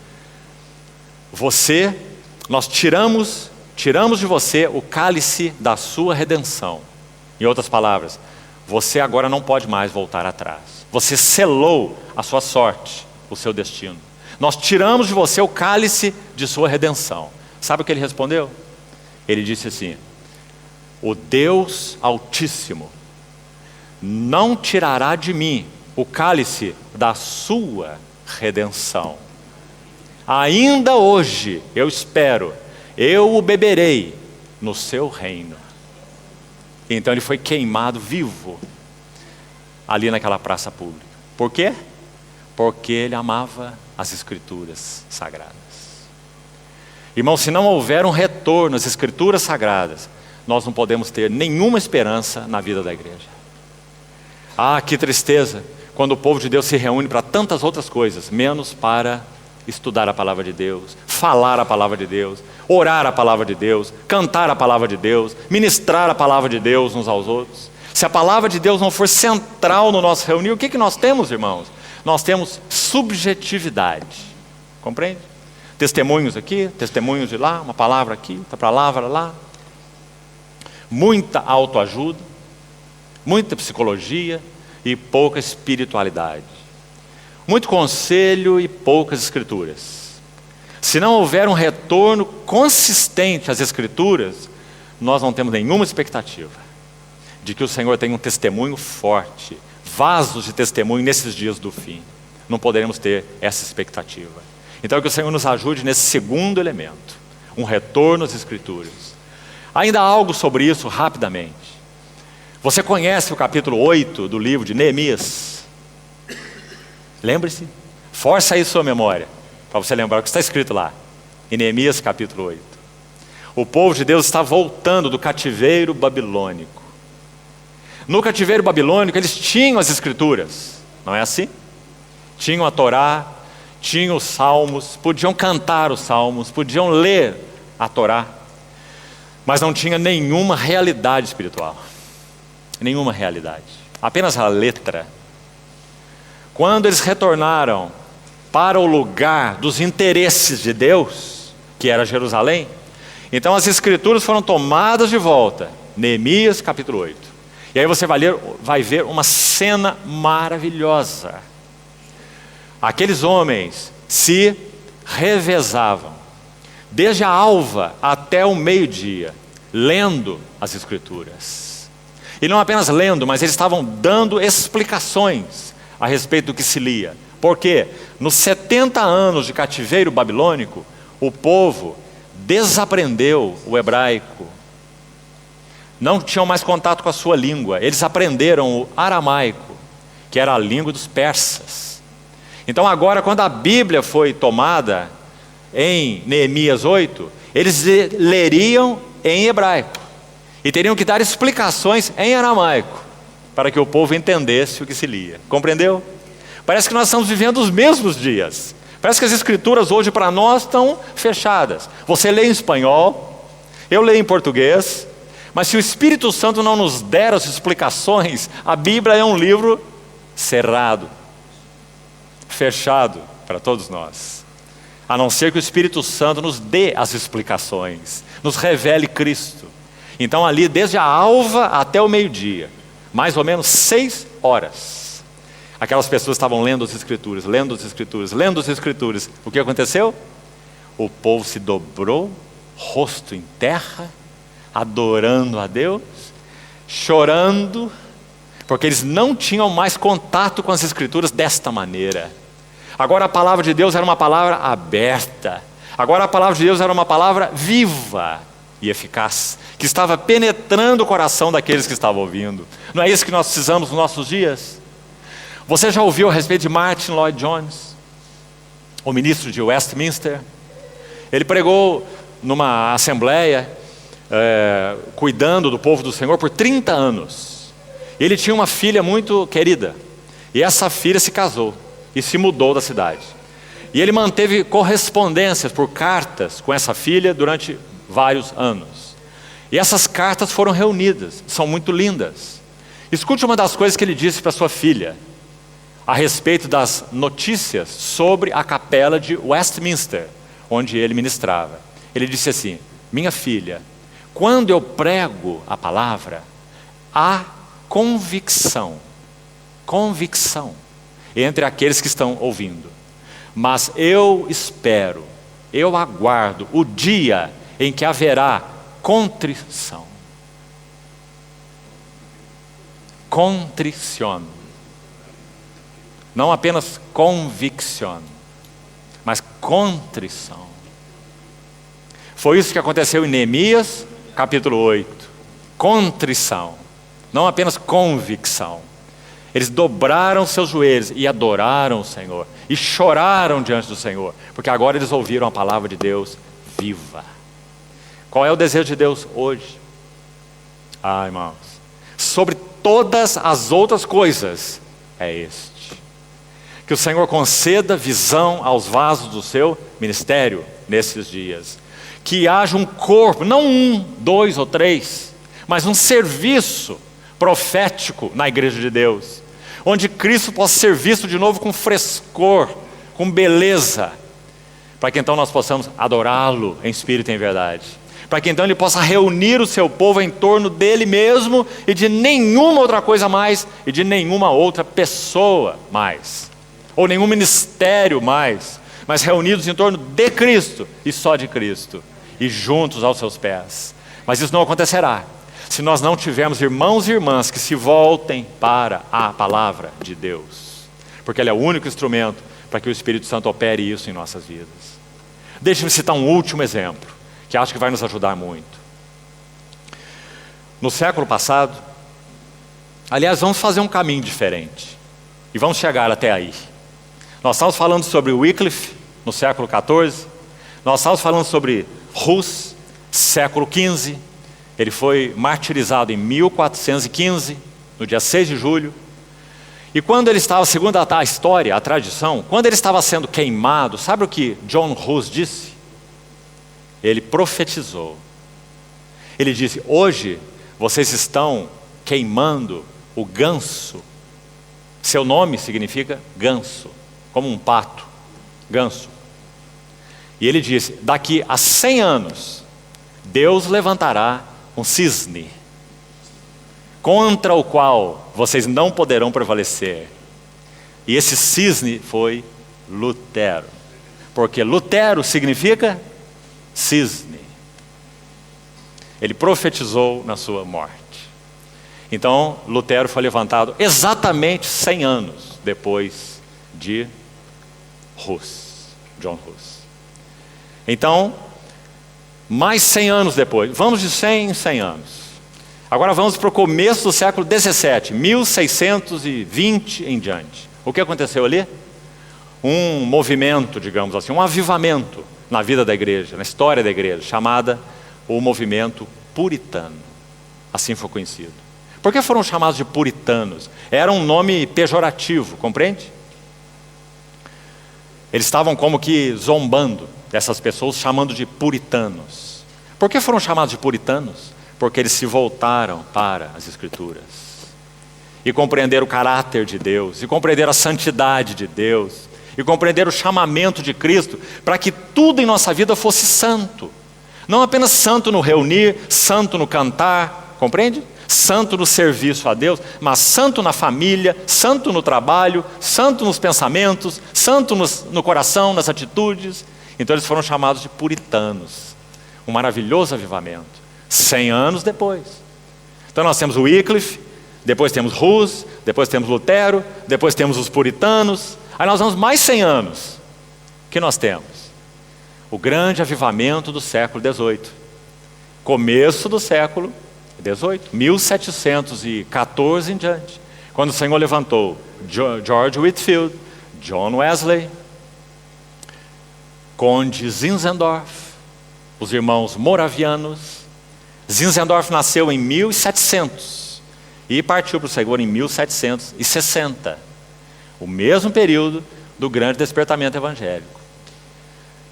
nós tiramos de você o cálice da sua redenção. Em outras palavras, você agora não pode mais voltar atrás. Você selou a sua sorte, o seu destino. Nós tiramos de você o cálice de sua redenção. Sabe o que ele respondeu? Ele disse assim: o Deus Altíssimo não tirará de mim o cálice da sua redenção. Ainda hoje, eu espero, eu o beberei no seu reino. Então ele foi queimado vivo ali naquela praça pública. Por quê? Porque ele amava as Escrituras Sagradas. Irmão, se não houver um retorno às Escrituras Sagradas, nós não podemos ter nenhuma esperança na vida da igreja. Ah, que tristeza quando o povo de Deus se reúne para tantas outras coisas, menos para estudar a palavra de Deus, falar a palavra de Deus, orar a palavra de Deus, cantar a palavra de Deus, ministrar a palavra de Deus uns aos outros. Se a palavra de Deus não for central no nosso reunir, o que nós temos, irmãos? Nós temos subjetividade, compreende? Testemunhos aqui, testemunhos de lá, uma palavra aqui, outra palavra lá. Muita autoajuda, muita psicologia e pouca espiritualidade. Muito conselho e poucas escrituras. Se não houver um retorno consistente às Escrituras, nós não temos nenhuma expectativa de que o Senhor tenha um testemunho forte, vasos de testemunho nesses dias do fim. Não poderemos ter essa expectativa. Então que o Senhor nos ajude nesse segundo elemento, um retorno às Escrituras. Ainda algo sobre isso rapidamente. Você conhece o capítulo 8 do livro de Neemias? Lembre-se, força aí sua memória, para você lembrar o que está escrito lá, em Neemias capítulo 8. O povo de Deus está voltando do cativeiro babilônico. No cativeiro babilônico eles tinham as Escrituras, não é assim? Tinham a Torá, tinham os salmos, podiam cantar os salmos, podiam ler a Torá, mas não tinha nenhuma realidade espiritual. Nenhuma realidade. Apenas a letra. Quando eles retornaram para o lugar dos interesses de Deus, que era Jerusalém, então as escrituras foram tomadas de volta. Neemias capítulo 8. E aí você vai ver uma cena maravilhosa. Aqueles homens se revezavam, desde a alva até o meio-dia, lendo as escrituras. E não apenas lendo, mas eles estavam dando explicações a respeito do que se lia. Porque nos 70 anos de cativeiro babilônico, o povo desaprendeu o hebraico. Não tinham mais contato com a sua língua. Eles aprenderam o aramaico, que era a língua dos persas. Então agora, quando a Bíblia foi tomada em Neemias 8, eles leriam em hebraico e teriam que dar explicações em aramaico para que o povo entendesse o que se lia. Compreendeu? Parece que nós estamos vivendo os mesmos dias. Parece que as escrituras hoje para nós estão fechadas. Você lê em espanhol, eu leio em português, mas se o Espírito Santo não nos der as explicações, a Bíblia é um livro cerrado, fechado para todos nós. A não ser que o Espírito Santo nos dê as explicações, nos revele Cristo. Então ali, desde a alva até o meio-dia, mais ou menos 6 horas, aquelas pessoas estavam lendo as escrituras, lendo as escrituras, lendo as escrituras. O que aconteceu? O povo se dobrou, rosto em terra, adorando a Deus, chorando, porque eles não tinham mais contato com as escrituras desta maneira. Agora a palavra de Deus era uma palavra aberta. Agora a palavra de Deus era uma palavra viva e eficaz, que estava penetrando o coração daqueles que estavam ouvindo. Não é isso que nós precisamos nos nossos dias? Você já ouviu a respeito de Martin Lloyd Jones, o ministro de Westminster? Ele pregou numa assembleia, cuidando do povo do Senhor por 30 anos. Ele tinha uma filha muito querida, e essa filha se casou e se mudou da cidade. E ele manteve correspondências por cartas com essa filha durante vários anos. E essas cartas foram reunidas, são muito lindas. Escute uma das coisas que ele disse para sua filha a respeito das notícias sobre a capela de Westminster, onde ele ministrava. Ele disse assim: minha filha, quando eu prego a palavra, há convicção entre aqueles que estão ouvindo. Mas eu espero, eu aguardo o dia em que haverá contrição. Contrição. Não apenas convicção, mas contrição. Foi isso que aconteceu em Neemias, capítulo 8. Contrição, não apenas convicção. Eles dobraram seus joelhos e adoraram o Senhor, e choraram diante do Senhor, porque agora eles ouviram a palavra de Deus viva. Qual é o desejo de Deus hoje? Irmãos, sobre todas as outras coisas, é este: que o Senhor conceda visão aos vasos do seu ministério nesses dias. Que haja um corpo, não 1, 2 ou 3, mas um serviço profético na igreja de Deus, onde Cristo possa ser visto de novo com frescor, com beleza, para que então nós possamos adorá-lo em espírito e em verdade, para que então Ele possa reunir o seu povo em torno dele mesmo e de nenhuma outra coisa mais, e de nenhuma outra pessoa mais, ou nenhum ministério mais, mas reunidos em torno de Cristo e só de Cristo, e juntos aos seus pés. Mas isso não acontecerá se nós não tivermos irmãos e irmãs que se voltem para a palavra de Deus, porque Ele é o único instrumento para que o Espírito Santo opere isso em nossas vidas. Deixe-me citar um último exemplo, que acho que vai nos ajudar muito. No século passado, aliás, vamos fazer um caminho diferente, e vamos chegar até aí. Nós estamos falando sobre Wycliffe, no século XIV, nós estamos falando sobre Hus, século XV, ele foi martirizado em 1415, no dia 6 de julho, e quando ele estava, segundo a história, a tradição, quando ele estava sendo queimado, sabe o que John Hus disse? ele profetizou. Ele disse: hoje vocês estão queimando o ganso. Seu nome significa ganso, como um pato, ganso. E ele disse: daqui a 100 anos, Deus levantará um cisne, contra o qual vocês não poderão prevalecer. E esse cisne foi Lutero, porque Lutero significa cisne. Ele profetizou na sua morte. Então Lutero foi levantado exatamente 100 anos depois de John Hus. Então, mais 100 anos depois, vamos de 100 em 100 anos. Agora vamos para o começo do século 17, 1620 em diante. O que aconteceu ali? Um movimento, digamos assim, um avivamento na vida da igreja, na história da igreja, chamada o movimento puritano. Assim foi conhecido. Por que foram chamados de puritanos? Era um nome pejorativo, compreende? Eles estavam como que zombando dessas pessoas, chamando de puritanos. Por que foram chamados de puritanos? Porque eles se voltaram para as Escrituras e compreenderam o caráter de Deus, e compreenderam a santidade de Deus, e compreenderam o chamamento de Cristo para que tudo em nossa vida fosse santo. Não apenas santo no reunir, santo no cantar, compreende? Santo no serviço a Deus, mas santo na família, santo no trabalho, santo nos pensamentos, santo no coração, nas atitudes. Então eles foram chamados de puritanos. Um maravilhoso avivamento. 100 anos depois. Então nós temos o Wycliffe, depois temos Hus, depois temos Lutero, depois temos os puritanos. Aí nós vamos mais 100 anos. O que nós temos? O grande avivamento do século XVIII. Começo do século XVIII, 1714 em diante. Quando o Senhor levantou George Whitefield, John Wesley, Conde Zinzendorf, os irmãos moravianos. Zinzendorf nasceu em 1700 e partiu para o Senhor em 1760. O mesmo período do grande despertamento evangélico.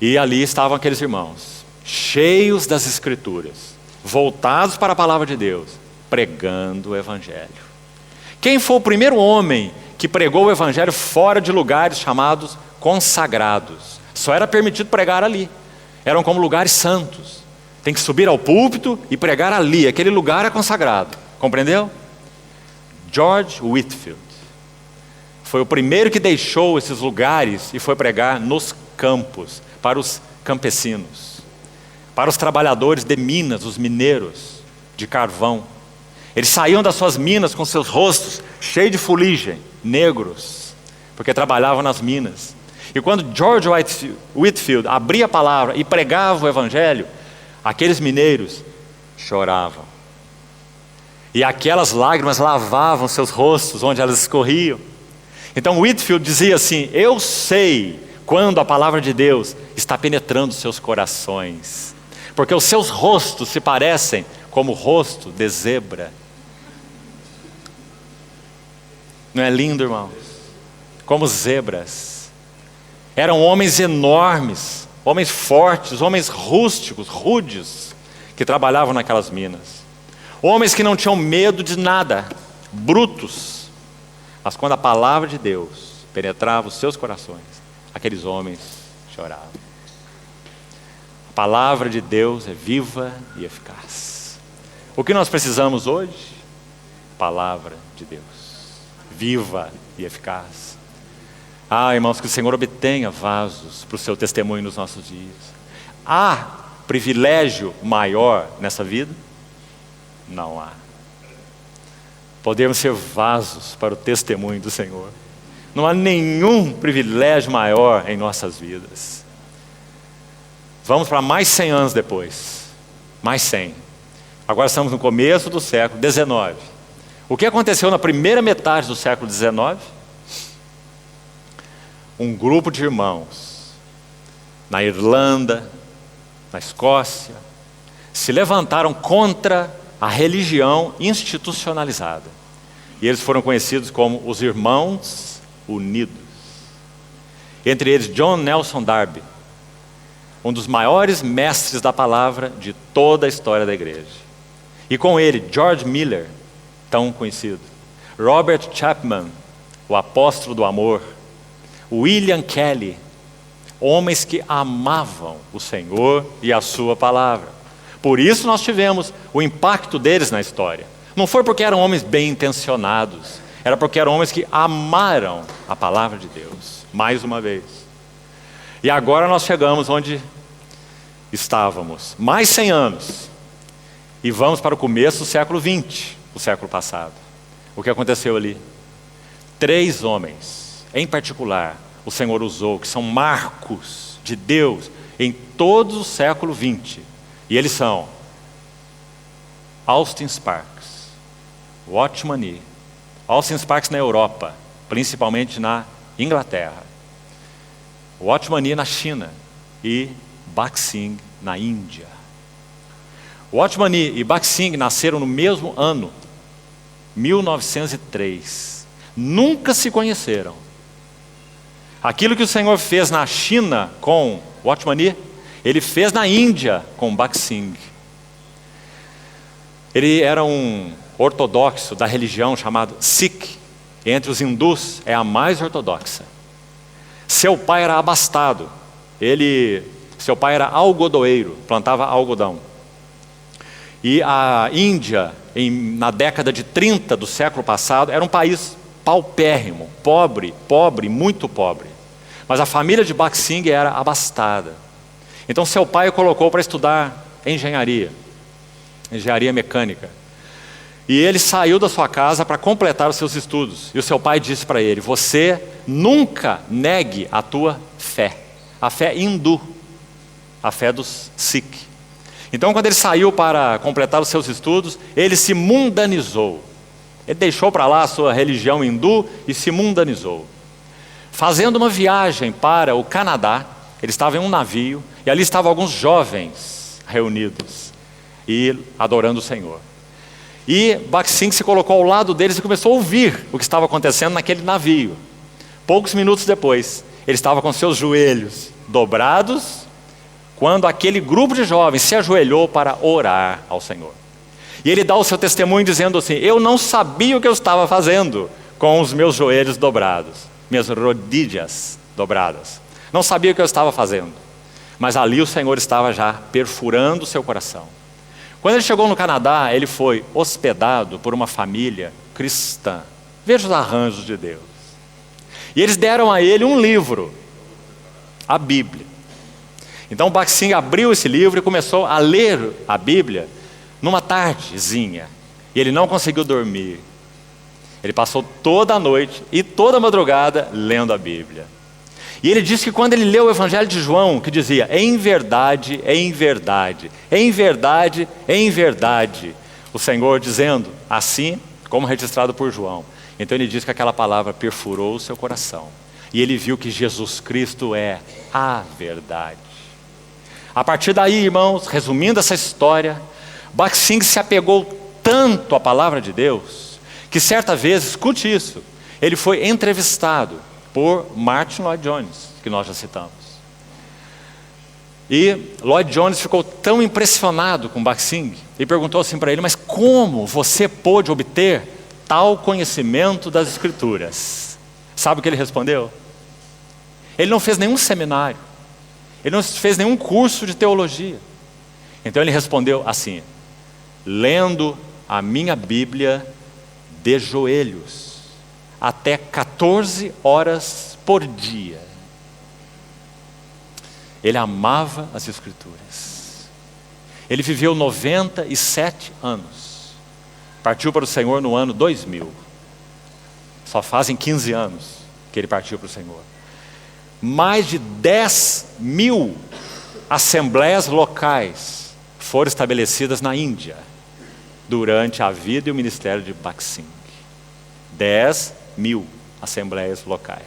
E ali estavam aqueles irmãos, cheios das Escrituras, voltados para a palavra de Deus, pregando o Evangelho. Quem foi o primeiro homem que pregou o Evangelho fora de lugares chamados consagrados? Só era permitido pregar ali. Eram como lugares santos. Tem que subir ao púlpito e pregar ali. Aquele lugar é consagrado. Compreendeu? George Whitefield foi o primeiro que deixou esses lugares e foi pregar nos campos, para os campesinos, para os trabalhadores de minas, os mineiros de carvão. Eles saíam das suas minas com seus rostos cheios de fuligem, negros, porque trabalhavam nas minas. E quando George Whitefield abria a palavra e pregava o Evangelho, aqueles mineiros choravam. E aquelas lágrimas lavavam seus rostos onde elas escorriam. Então Whitefield dizia assim: eu sei quando a palavra de Deus está penetrando seus corações, porque os seus rostos se parecem como o rosto de zebra. Não é lindo, irmãos? Como zebras. Eram homens enormes, homens fortes, homens rústicos, rudes, que trabalhavam naquelas minas. Homens que não tinham medo de nada, brutos. Mas quando a palavra de Deus penetrava os seus corações, aqueles homens choravam. A palavra de Deus é viva e eficaz. O que nós precisamos hoje? Palavra de Deus, viva e eficaz. Irmãos, que o Senhor obtenha vasos para o seu testemunho nos nossos dias. Há privilégio maior nessa vida? Não há. Podemos ser vasos para o testemunho do Senhor. Não há nenhum privilégio maior em nossas vidas. Vamos para mais 100 anos depois. Mais 100. Agora estamos no começo do século XIX. O que aconteceu na primeira metade do século XIX? Um grupo de irmãos, na Irlanda, na Escócia, se levantaram contra a religião institucionalizada. E eles foram conhecidos como os Irmãos Unidos. Entre eles, John Nelson Darby, um dos maiores mestres da palavra de toda a história da igreja. E com ele, George Miller, tão conhecido, Robert Chapman, o apóstolo do amor, William Kelly, homens que amavam o Senhor e a sua palavra. Por isso nós tivemos o impacto deles na história. Não foi porque eram homens bem intencionados, era porque eram homens que amaram a palavra de Deus, mais uma vez. E agora nós chegamos onde estávamos, mais 100 anos, e vamos para o começo do século XX, o século passado. O que aconteceu ali? 3 homens, em particular, o Senhor usou, que são marcos de Deus em todo o século XX. E eles são Austin Sparks, Watchman Nee. Austin Sparks na Europa, principalmente na Inglaterra. Watchman Nee na China e Bakht Singh na Índia. Watchman Nee e Bakht Singh nasceram no mesmo ano, 1903. Nunca se conheceram. Aquilo que o Senhor fez na China com Watchman Nee, Ele fez na Índia com Bakht Singh. Ele era um ortodoxo da religião chamado Sikh. Entre os hindus é a mais ortodoxa. Seu pai era abastado. Seu pai era algodoeiro, plantava algodão. E a Índia, na década de 30 do século passado, era um país paupérrimo, pobre, muito pobre. Mas a família de Bakht Singh era abastada. Então seu pai o colocou para estudar engenharia mecânica. E ele saiu da sua casa para completar os seus estudos. E o seu pai disse para ele: você nunca negue a tua fé. A fé hindu, a fé dos Sikh. Então quando ele saiu para completar os seus estudos, ele se mundanizou. Ele deixou para lá a sua religião hindu e se mundanizou. Fazendo uma viagem para o Canadá, ele estava em um navio, e ali estavam alguns jovens reunidos e adorando o Senhor. E Bakht Singh se colocou ao lado deles e começou a ouvir o que estava acontecendo naquele navio. Poucos minutos depois, ele estava com seus joelhos dobrados, quando aquele grupo de jovens se ajoelhou para orar ao Senhor. E ele dá o seu testemunho dizendo assim: eu não sabia o que eu estava fazendo com os meus joelhos dobrados, minhas rodilhas dobradas. Não sabia o que eu estava fazendo. Mas ali o Senhor estava já perfurando o seu coração. Quando ele chegou no Canadá, ele foi hospedado por uma família cristã. Veja os arranjos de Deus. E eles deram a ele um livro, a Bíblia. Então Bakht Singh abriu esse livro e começou a ler a Bíblia numa tardezinha. E ele não conseguiu dormir. Ele passou toda a noite e toda a madrugada lendo a Bíblia. E ele disse que quando ele leu o Evangelho de João, que dizia: em verdade, em verdade, em verdade, em verdade, o Senhor dizendo assim, como registrado por João. Então ele diz que aquela palavra perfurou o seu coração. E ele viu que Jesus Cristo é a verdade. A partir daí, irmãos, resumindo essa história, Bakht Singh se apegou tanto à palavra de Deus, que certa vez, escute isso, ele foi entrevistado por Martyn Lloyd-Jones, que nós já citamos. E Lloyd-Jones ficou tão impressionado com Bakht Singh e perguntou assim para ele: mas como você pôde obter tal conhecimento das Escrituras? Sabe o que ele respondeu? Ele não fez nenhum seminário, ele não fez nenhum curso de teologia. Então ele respondeu assim: lendo a minha Bíblia de joelhos, até 14 horas por dia. Ele amava as Escrituras. Ele viveu 97 anos. Partiu para o Senhor no ano 2000. Só fazem 15 anos que ele partiu para o Senhor. Mais de 10.000 assembleias locais foram estabelecidas na Índia durante a vida e o ministério de Bakht Singh. 10.000 assembleias locais,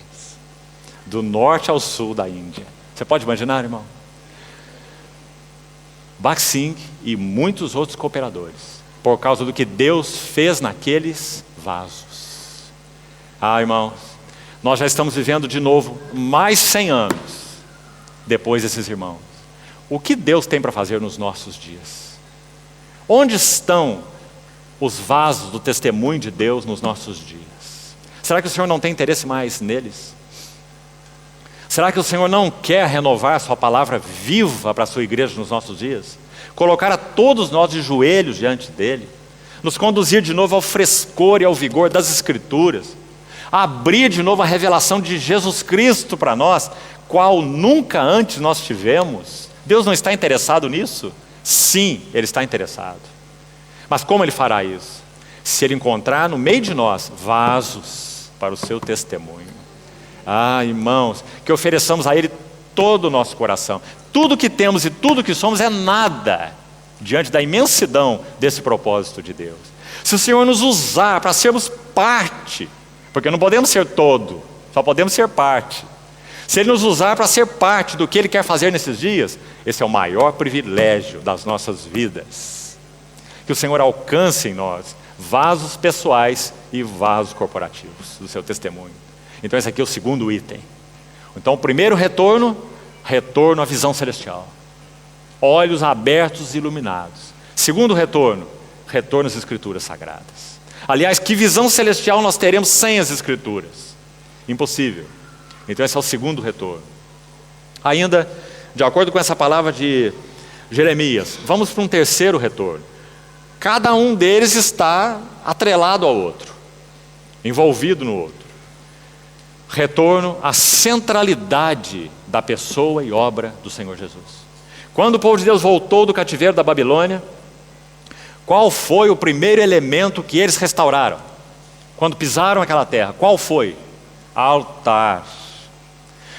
do norte ao sul da Índia. Você pode imaginar, irmão? Bakht Singh e muitos outros cooperadores, por causa do que Deus fez naqueles vasos. Irmãos, nós já estamos vivendo de novo mais 100 anos depois desses irmãos. o que Deus tem para fazer nos nossos dias? Onde estão os vasos do testemunho de Deus nos nossos dias? Será que o Senhor não tem interesse mais neles? Será que o Senhor não quer renovar a sua palavra viva para a sua igreja nos nossos dias? Colocar a todos nós de joelhos diante dele? Nos conduzir de novo ao frescor e ao vigor das Escrituras? Abrir de novo a revelação de Jesus Cristo para nós, qual nunca antes nós tivemos? Deus não está interessado nisso? Sim, Ele está interessado. Mas como Ele fará isso? Se Ele encontrar no meio de nós vasos para o seu testemunho. Ah, irmãos, que ofereçamos a Ele todo o nosso coração. Tudo que temos e tudo que somos é nada diante da imensidão desse propósito de Deus. Se o Senhor nos usar para sermos parte, porque não podemos ser todo, só podemos ser parte. Se Ele nos usar para ser parte do que Ele quer fazer nesses dias, esse é o maior privilégio das nossas vidas. Que o Senhor alcance em nós vasos pessoais e vasos corporativos do seu testemunho. Então esse aqui é o segundo item. Então o primeiro retorno à visão celestial. Olhos abertos e iluminados. Segundo retorno às Escrituras Sagradas. Aliás, que visão celestial nós teremos sem as Escrituras? Impossível. Então esse é o segundo retorno. Ainda, de acordo com essa palavra de Jeremias, vamos para um terceiro retorno. Cada um deles está atrelado ao outro, envolvido no outro. Retorno à centralidade da pessoa e obra do Senhor Jesus. Quando o povo de Deus voltou do cativeiro da Babilônia, qual foi o primeiro elemento que eles restauraram? Quando pisaram aquela terra, qual foi? Altar.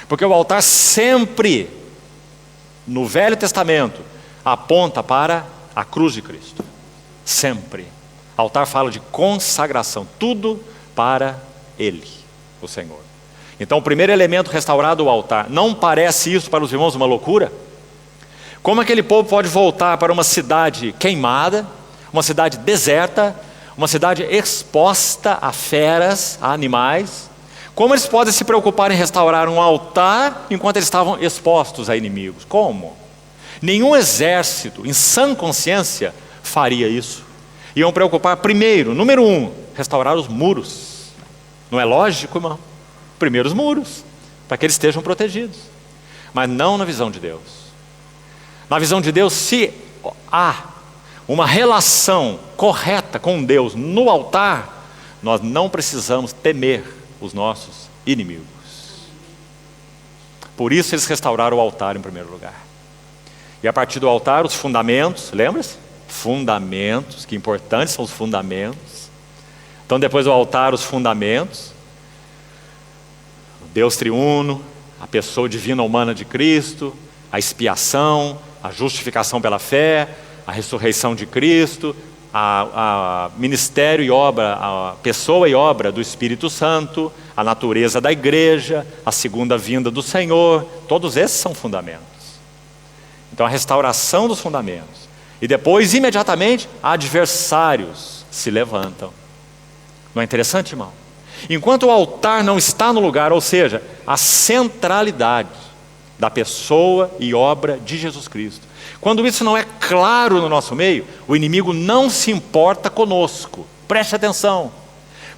Porque o altar sempre, no Velho Testamento, aponta para a cruz de Cristo. Sempre. Altar fala de consagração, tudo para Ele, o Senhor. Então o primeiro elemento restaurado, o altar. Não parece isso para os irmãos uma loucura? Como aquele povo pode voltar para uma cidade queimada, uma cidade deserta, uma cidade exposta a feras, a animais? Como eles podem se preocupar em restaurar um altar enquanto eles estavam expostos a inimigos? Como? Nenhum exército, em sã consciência, faria isso. Iam preocupar primeiro, número 1, restaurar os muros. Não é lógico, irmão? Primeiro os muros, para que eles estejam protegidos. Mas não na visão de Deus. Na visão de Deus, se há uma relação correta com Deus no altar, nós não precisamos temer os nossos inimigos. Por isso eles restauraram o altar em primeiro lugar. E a partir do altar, os fundamentos, lembra-se? Fundamentos, que importantes são os fundamentos. Então depois do altar, os fundamentos. Deus triuno, a pessoa divina humana de Cristo, a expiação, a justificação pela fé, a ressurreição de Cristo, a ministério e obra, a pessoa e obra do Espírito Santo, a natureza da igreja, a segunda vinda do Senhor, todos esses são fundamentos. Então a restauração dos fundamentos. E depois, imediatamente, adversários se levantam. Não é interessante, irmão? Enquanto o altar não está no lugar, ou seja, a centralidade da pessoa e obra de Jesus Cristo. Quando isso não é claro no nosso meio, o inimigo não se importa conosco. Preste atenção.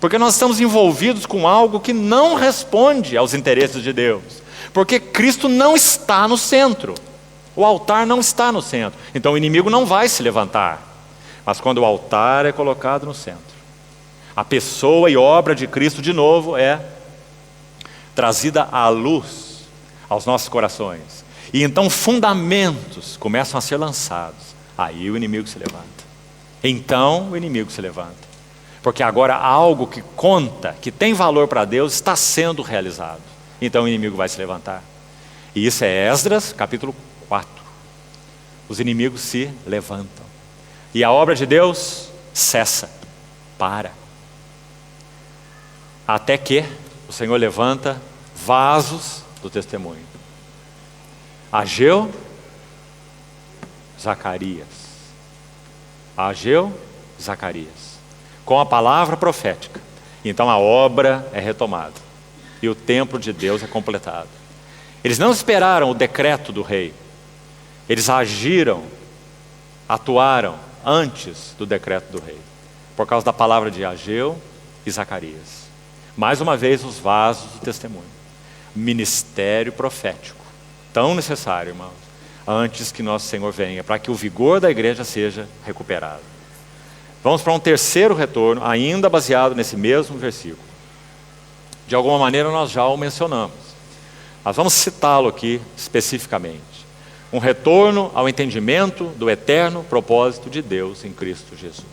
Porque nós estamos envolvidos com algo que não responde aos interesses de Deus. Porque Cristo não está no centro. O altar não está no centro. Então o inimigo não vai se levantar. Mas quando o altar é colocado no centro, a pessoa e obra de Cristo de novo é trazida à luz aos nossos corações. E então fundamentos começam a ser lançados. Aí o inimigo se levanta. Então o inimigo se levanta. Porque agora algo que conta, que tem valor para Deus, está sendo realizado. Então o inimigo vai se levantar. E isso é Esdras, capítulo 4. Os inimigos se levantam. E a obra de Deus cessa. Para. Até que o Senhor levanta vasos do testemunho. Ageu, Zacarias. Ageu, Zacarias. Com a palavra profética. Então a obra é retomada. E o templo de Deus é completado. Eles não esperaram o decreto do rei. eles agiram, atuaram antes do decreto do rei, por causa da palavra de Ageu e Zacarias. Mais uma vez, os vasos do testemunho. Ministério profético, tão necessário, irmãos, antes que nosso Senhor venha, para que o vigor da igreja seja recuperado. Vamos para um terceiro retorno, ainda baseado nesse mesmo versículo. De alguma maneira nós já o mencionamos, mas vamos citá-lo aqui especificamente. Um retorno ao entendimento do eterno propósito de Deus em Cristo Jesus.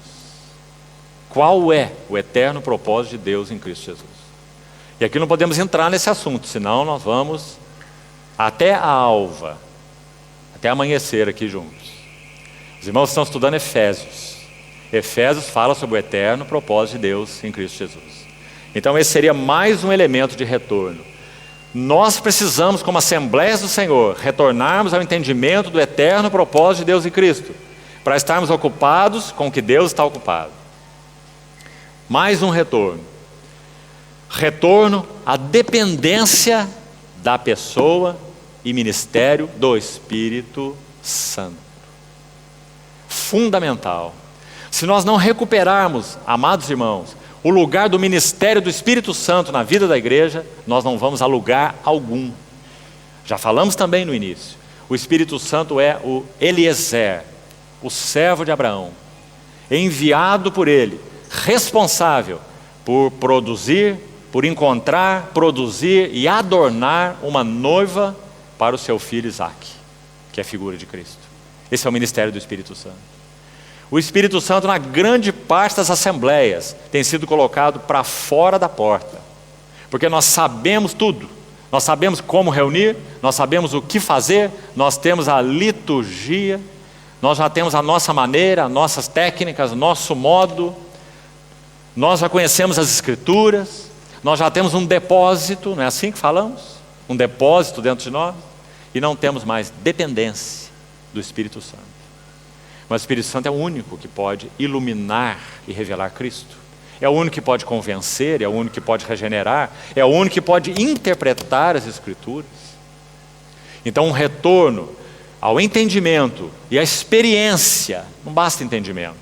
Qual é o eterno propósito de Deus em Cristo Jesus? E aqui não podemos entrar nesse assunto, senão nós vamos até a alva, até amanhecer aqui juntos. Os irmãos estão estudando Efésios. Efésios fala sobre o eterno propósito de Deus em Cristo Jesus. Então esse seria mais um elemento de retorno. Nós precisamos, como Assembleias do Senhor, retornarmos ao entendimento do eterno propósito de Deus em Cristo, para estarmos ocupados com o que Deus está ocupado. Mais um retorno. Retorno à dependência da pessoa e ministério do Espírito Santo. Fundamental. Se nós não recuperarmos, amados irmãos, o lugar do ministério do Espírito Santo na vida da igreja, nós não vamos a lugar algum. Já falamos também no início. O Espírito Santo é o Eliezer, o servo de Abraão, enviado por ele, responsável por produzir, por encontrar, produzir e adornar uma noiva para o seu filho Isaac, que é a figura de Cristo. Esse é o ministério do Espírito Santo. O Espírito Santo, na grande parte das assembleias, tem sido colocado para fora da porta, porque nós sabemos tudo, nós sabemos como reunir, nós sabemos o que fazer, nós temos a liturgia, nós já temos a nossa maneira, nossas técnicas, nosso modo, nós já conhecemos as Escrituras, nós já temos um depósito, não é assim que falamos? Um depósito dentro de nós, e não temos mais dependência do Espírito Santo. Mas o Espírito Santo é o único que pode iluminar e revelar Cristo. É o único que pode convencer, é o único que pode regenerar, é o único que pode interpretar as Escrituras. Então um retorno ao entendimento e à experiência, não basta entendimento,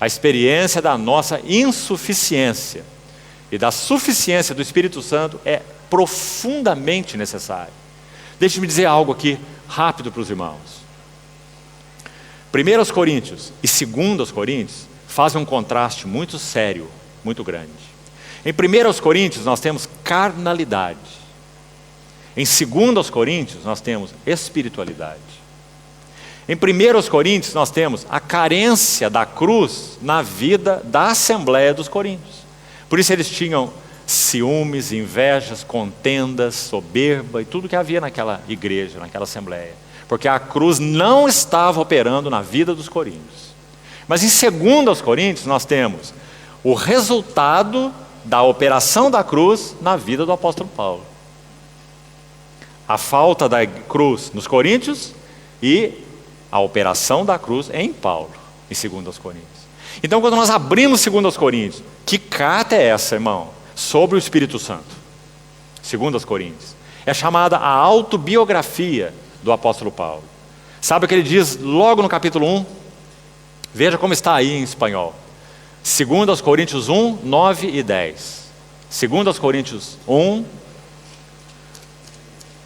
a experiência da nossa insuficiência e da suficiência do Espírito Santo é profundamente necessário. Deixe-me dizer algo aqui rápido para os irmãos. 1 Coríntios e 2 Coríntios fazem um contraste muito sério, muito grande. Em 1 Coríntios nós temos carnalidade. Em 2 Coríntios nós temos espiritualidade. Em 1 Coríntios nós temos a carência da cruz na vida da Assembleia dos Coríntios. Por isso eles tinham ciúmes, invejas, contendas, soberba e tudo que havia naquela igreja, naquela Assembleia. Porque a cruz não estava operando na vida dos coríntios. Mas em 2 Coríntios nós temos o resultado da operação da cruz na vida do apóstolo Paulo. A falta da cruz nos coríntios e a operação da cruz em Paulo, em 2 Coríntios. Então quando nós abrimos 2 Coríntios, que carta é essa, irmão? Sobre o Espírito Santo. 2 Coríntios. É chamada a autobiografia do apóstolo Paulo. Sabe o que ele diz logo no capítulo 1? Veja como está aí em espanhol. 2 Coríntios 1, 9 e 10. 2 Coríntios 1,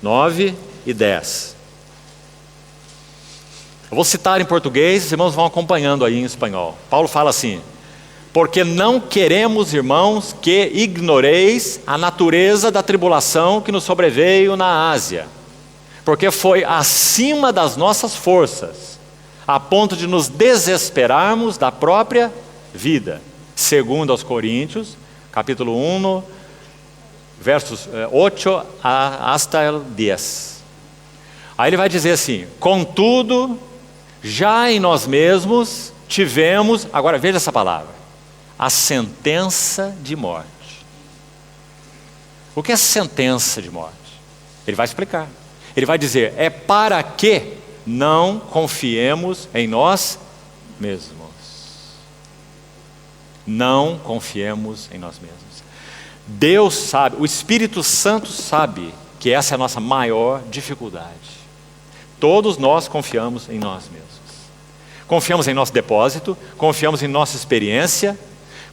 9 e 10. Eu vou citar em português, os irmãos vão acompanhando aí em espanhol. Paulo fala assim: porque não queremos, irmãos, que ignoreis a natureza da tribulação que nos sobreveio na Ásia, porque foi acima das nossas forças, a ponto de nos desesperarmos da própria vida. 2 Coríntios, capítulo 1, versos 8 hasta el 10. Aí ele vai dizer assim: contudo, já em nós mesmos tivemos, agora veja essa palavra, a sentença de morte. O que é sentença de morte? Ele vai explicar. Ele vai dizer, é para que não confiemos em nós mesmos. Não confiemos em nós mesmos. Deus sabe, o Espírito Santo sabe que essa é a nossa maior dificuldade. Todos nós confiamos em nós mesmos. Confiamos em nosso depósito, confiamos em nossa experiência,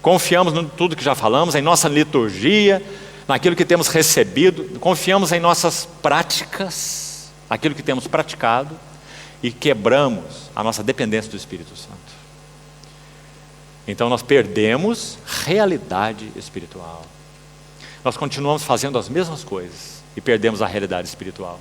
confiamos em tudo que já falamos, em nossa liturgia, naquilo que temos recebido, confiamos em nossas práticas, naquilo que temos praticado, e quebramos a nossa dependência do Espírito Santo. Então nós perdemos realidade espiritual. Nós continuamos fazendo as mesmas coisas e perdemos a realidade espiritual.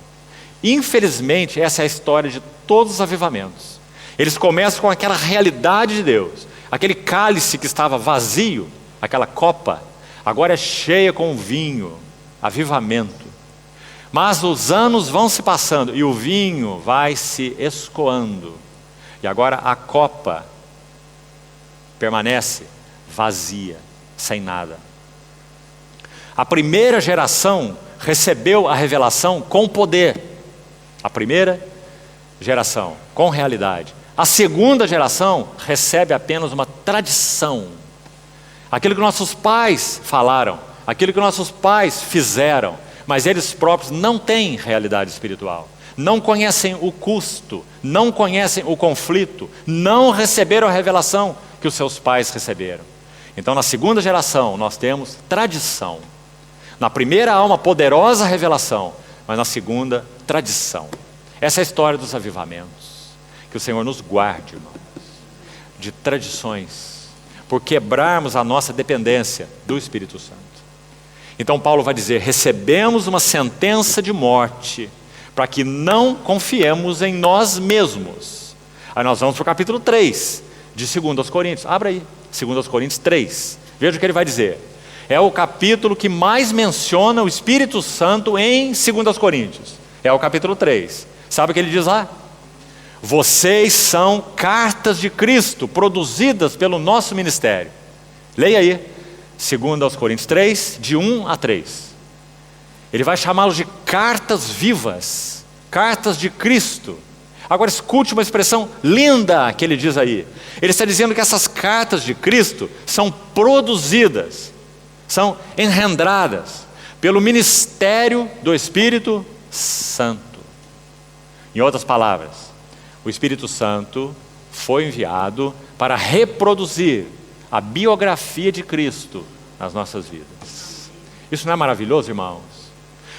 Infelizmente, essa é a história de todos os avivamentos. Eles começam com aquela realidade de Deus, aquele cálice que estava vazio, aquela copa, agora é cheia com vinho, avivamento. Mas os anos vão se passando e o vinho vai se escoando. E agora a copa permanece vazia, sem nada. A primeira geração recebeu a revelação com poder. A primeira geração, com realidade. A segunda geração recebe apenas uma tradição. Aquilo que nossos pais falaram, aquilo que nossos pais fizeram, mas eles próprios não têm realidade espiritual. Não conhecem o custo, não conhecem o conflito, não receberam a revelação que os seus pais receberam. Então, na segunda geração, nós temos tradição. Na primeira há uma poderosa revelação, mas na segunda, tradição. Essa é a história dos avivamentos. Que o Senhor nos guarde, irmãos, de tradições, por quebrarmos a nossa dependência do Espírito Santo. Então Paulo vai dizer, recebemos uma sentença de morte, para que não confiemos em nós mesmos. Aí nós vamos para o capítulo 3, de 2 Coríntios. Abra aí, 2 Coríntios 3. Veja o que ele vai dizer. É o capítulo que mais menciona o Espírito Santo em 2 Coríntios. É o capítulo 3. Sabe o que ele diz lá? Vocês são cartas de Cristo, produzidas pelo nosso ministério. Leia aí, 2 Coríntios 3, de 1 a 3. Ele vai chamá-los de cartas vivas, cartas de Cristo. Agora escute uma expressão linda que ele diz aí. Ele está dizendo que essas cartas de Cristo são produzidas, são engendradas pelo ministério do Espírito Santo. Em outras palavras, o Espírito Santo foi enviado para reproduzir a biografia de Cristo nas nossas vidas. Isso não é maravilhoso, irmãos?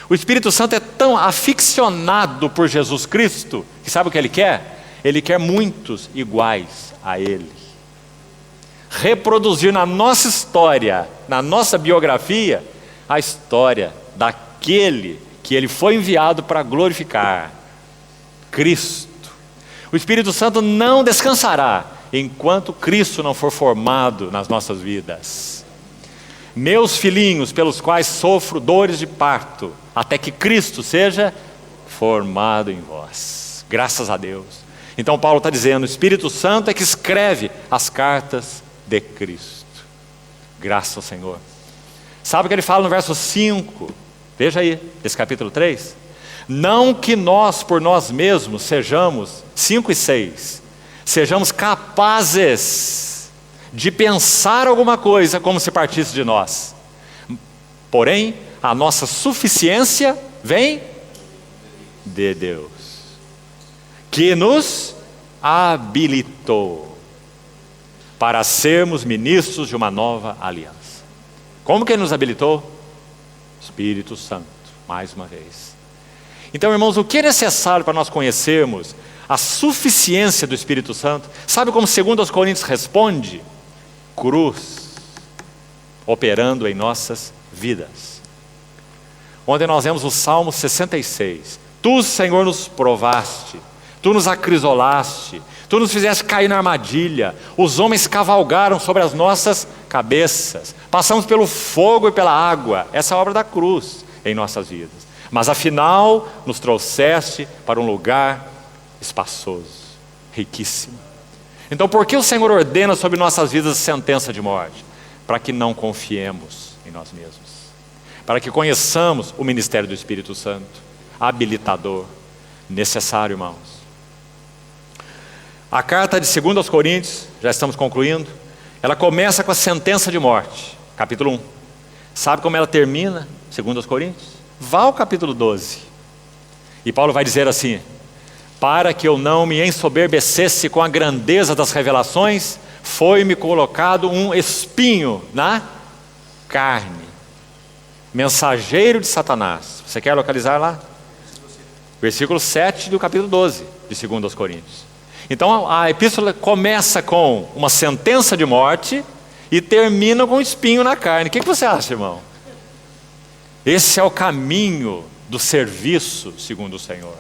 O Espírito Santo é tão aficionado por Jesus Cristo, que sabe o que ele quer? Ele quer muitos iguais a ele. Reproduzir na nossa história, na nossa biografia, a história daquele que ele foi enviado para glorificar, Cristo. O Espírito Santo não descansará enquanto Cristo não for formado nas nossas vidas. Meus filhinhos, pelos quais sofro dores de parto, até que Cristo seja formado em vós. Graças a Deus. Então Paulo está dizendo, o Espírito Santo é que escreve as cartas de Cristo. Graças ao Senhor. Sabe o que ele fala no verso 5? Veja aí, esse capítulo 3. Não que nós por nós mesmos sejamos, 5 e 6, sejamos capazes de pensar alguma coisa como se partisse de nós. Porém, a nossa suficiência vem de Deus, que nos habilitou para sermos ministros de uma nova aliança. Como que ele nos habilitou? Espírito Santo, mais uma vez. Então, irmãos, o que é necessário para nós conhecermos a suficiência do Espírito Santo? Sabe como 2 Coríntios responde? Cruz, operando em nossas vidas. Ontem nós vemos o Salmo 66. Tu, Senhor, nos provaste, tu nos acrisolaste, tu nos fizeste cair na armadilha, os homens cavalgaram sobre as nossas cabeças, passamos pelo fogo e pela água, essa é a obra da cruz em nossas vidas. Mas afinal, nos trouxeste para um lugar espaçoso, riquíssimo. Então, por que o Senhor ordena sobre nossas vidas sentença de morte? Para que não confiemos em nós mesmos. Para que conheçamos o ministério do Espírito Santo, habilitador, necessário, irmãos. A carta de 2 Coríntios, já estamos concluindo, ela começa com a sentença de morte, capítulo 1. Sabe como ela termina, 2 Coríntios? Vá ao capítulo 12. E Paulo vai dizer assim, para que eu não me ensoberbecesse com a grandeza das revelações, foi-me colocado um espinho na carne, mensageiro de Satanás. Você quer localizar lá? Versículo 7 do capítulo 12 de 2 Coríntios. Então a epístola começa com uma sentença de morte e termina com um espinho na carne. O que você acha, irmão? Esse é o caminho do serviço segundo o Senhor.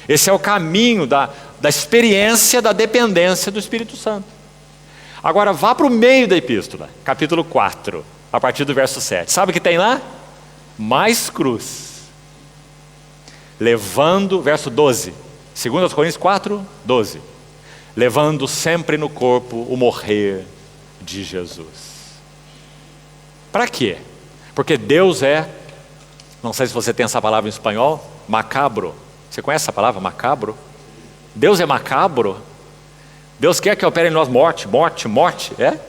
Esse é o caminho da experiência da dependência do Espírito Santo. Agora vá para o meio da epístola, capítulo 4, a partir do verso 7. Sabe o que tem lá? Mais cruz. Levando, verso 12, 2 Coríntios 4, 12. Levando sempre no corpo o morrer de Jesus. Para quê? Porque Deus é, não sei se você tem essa palavra em espanhol, macabro. Você conhece essa palavra, macabro? Deus é macabro. Deus quer que opere em nós morte, morte, morte, é?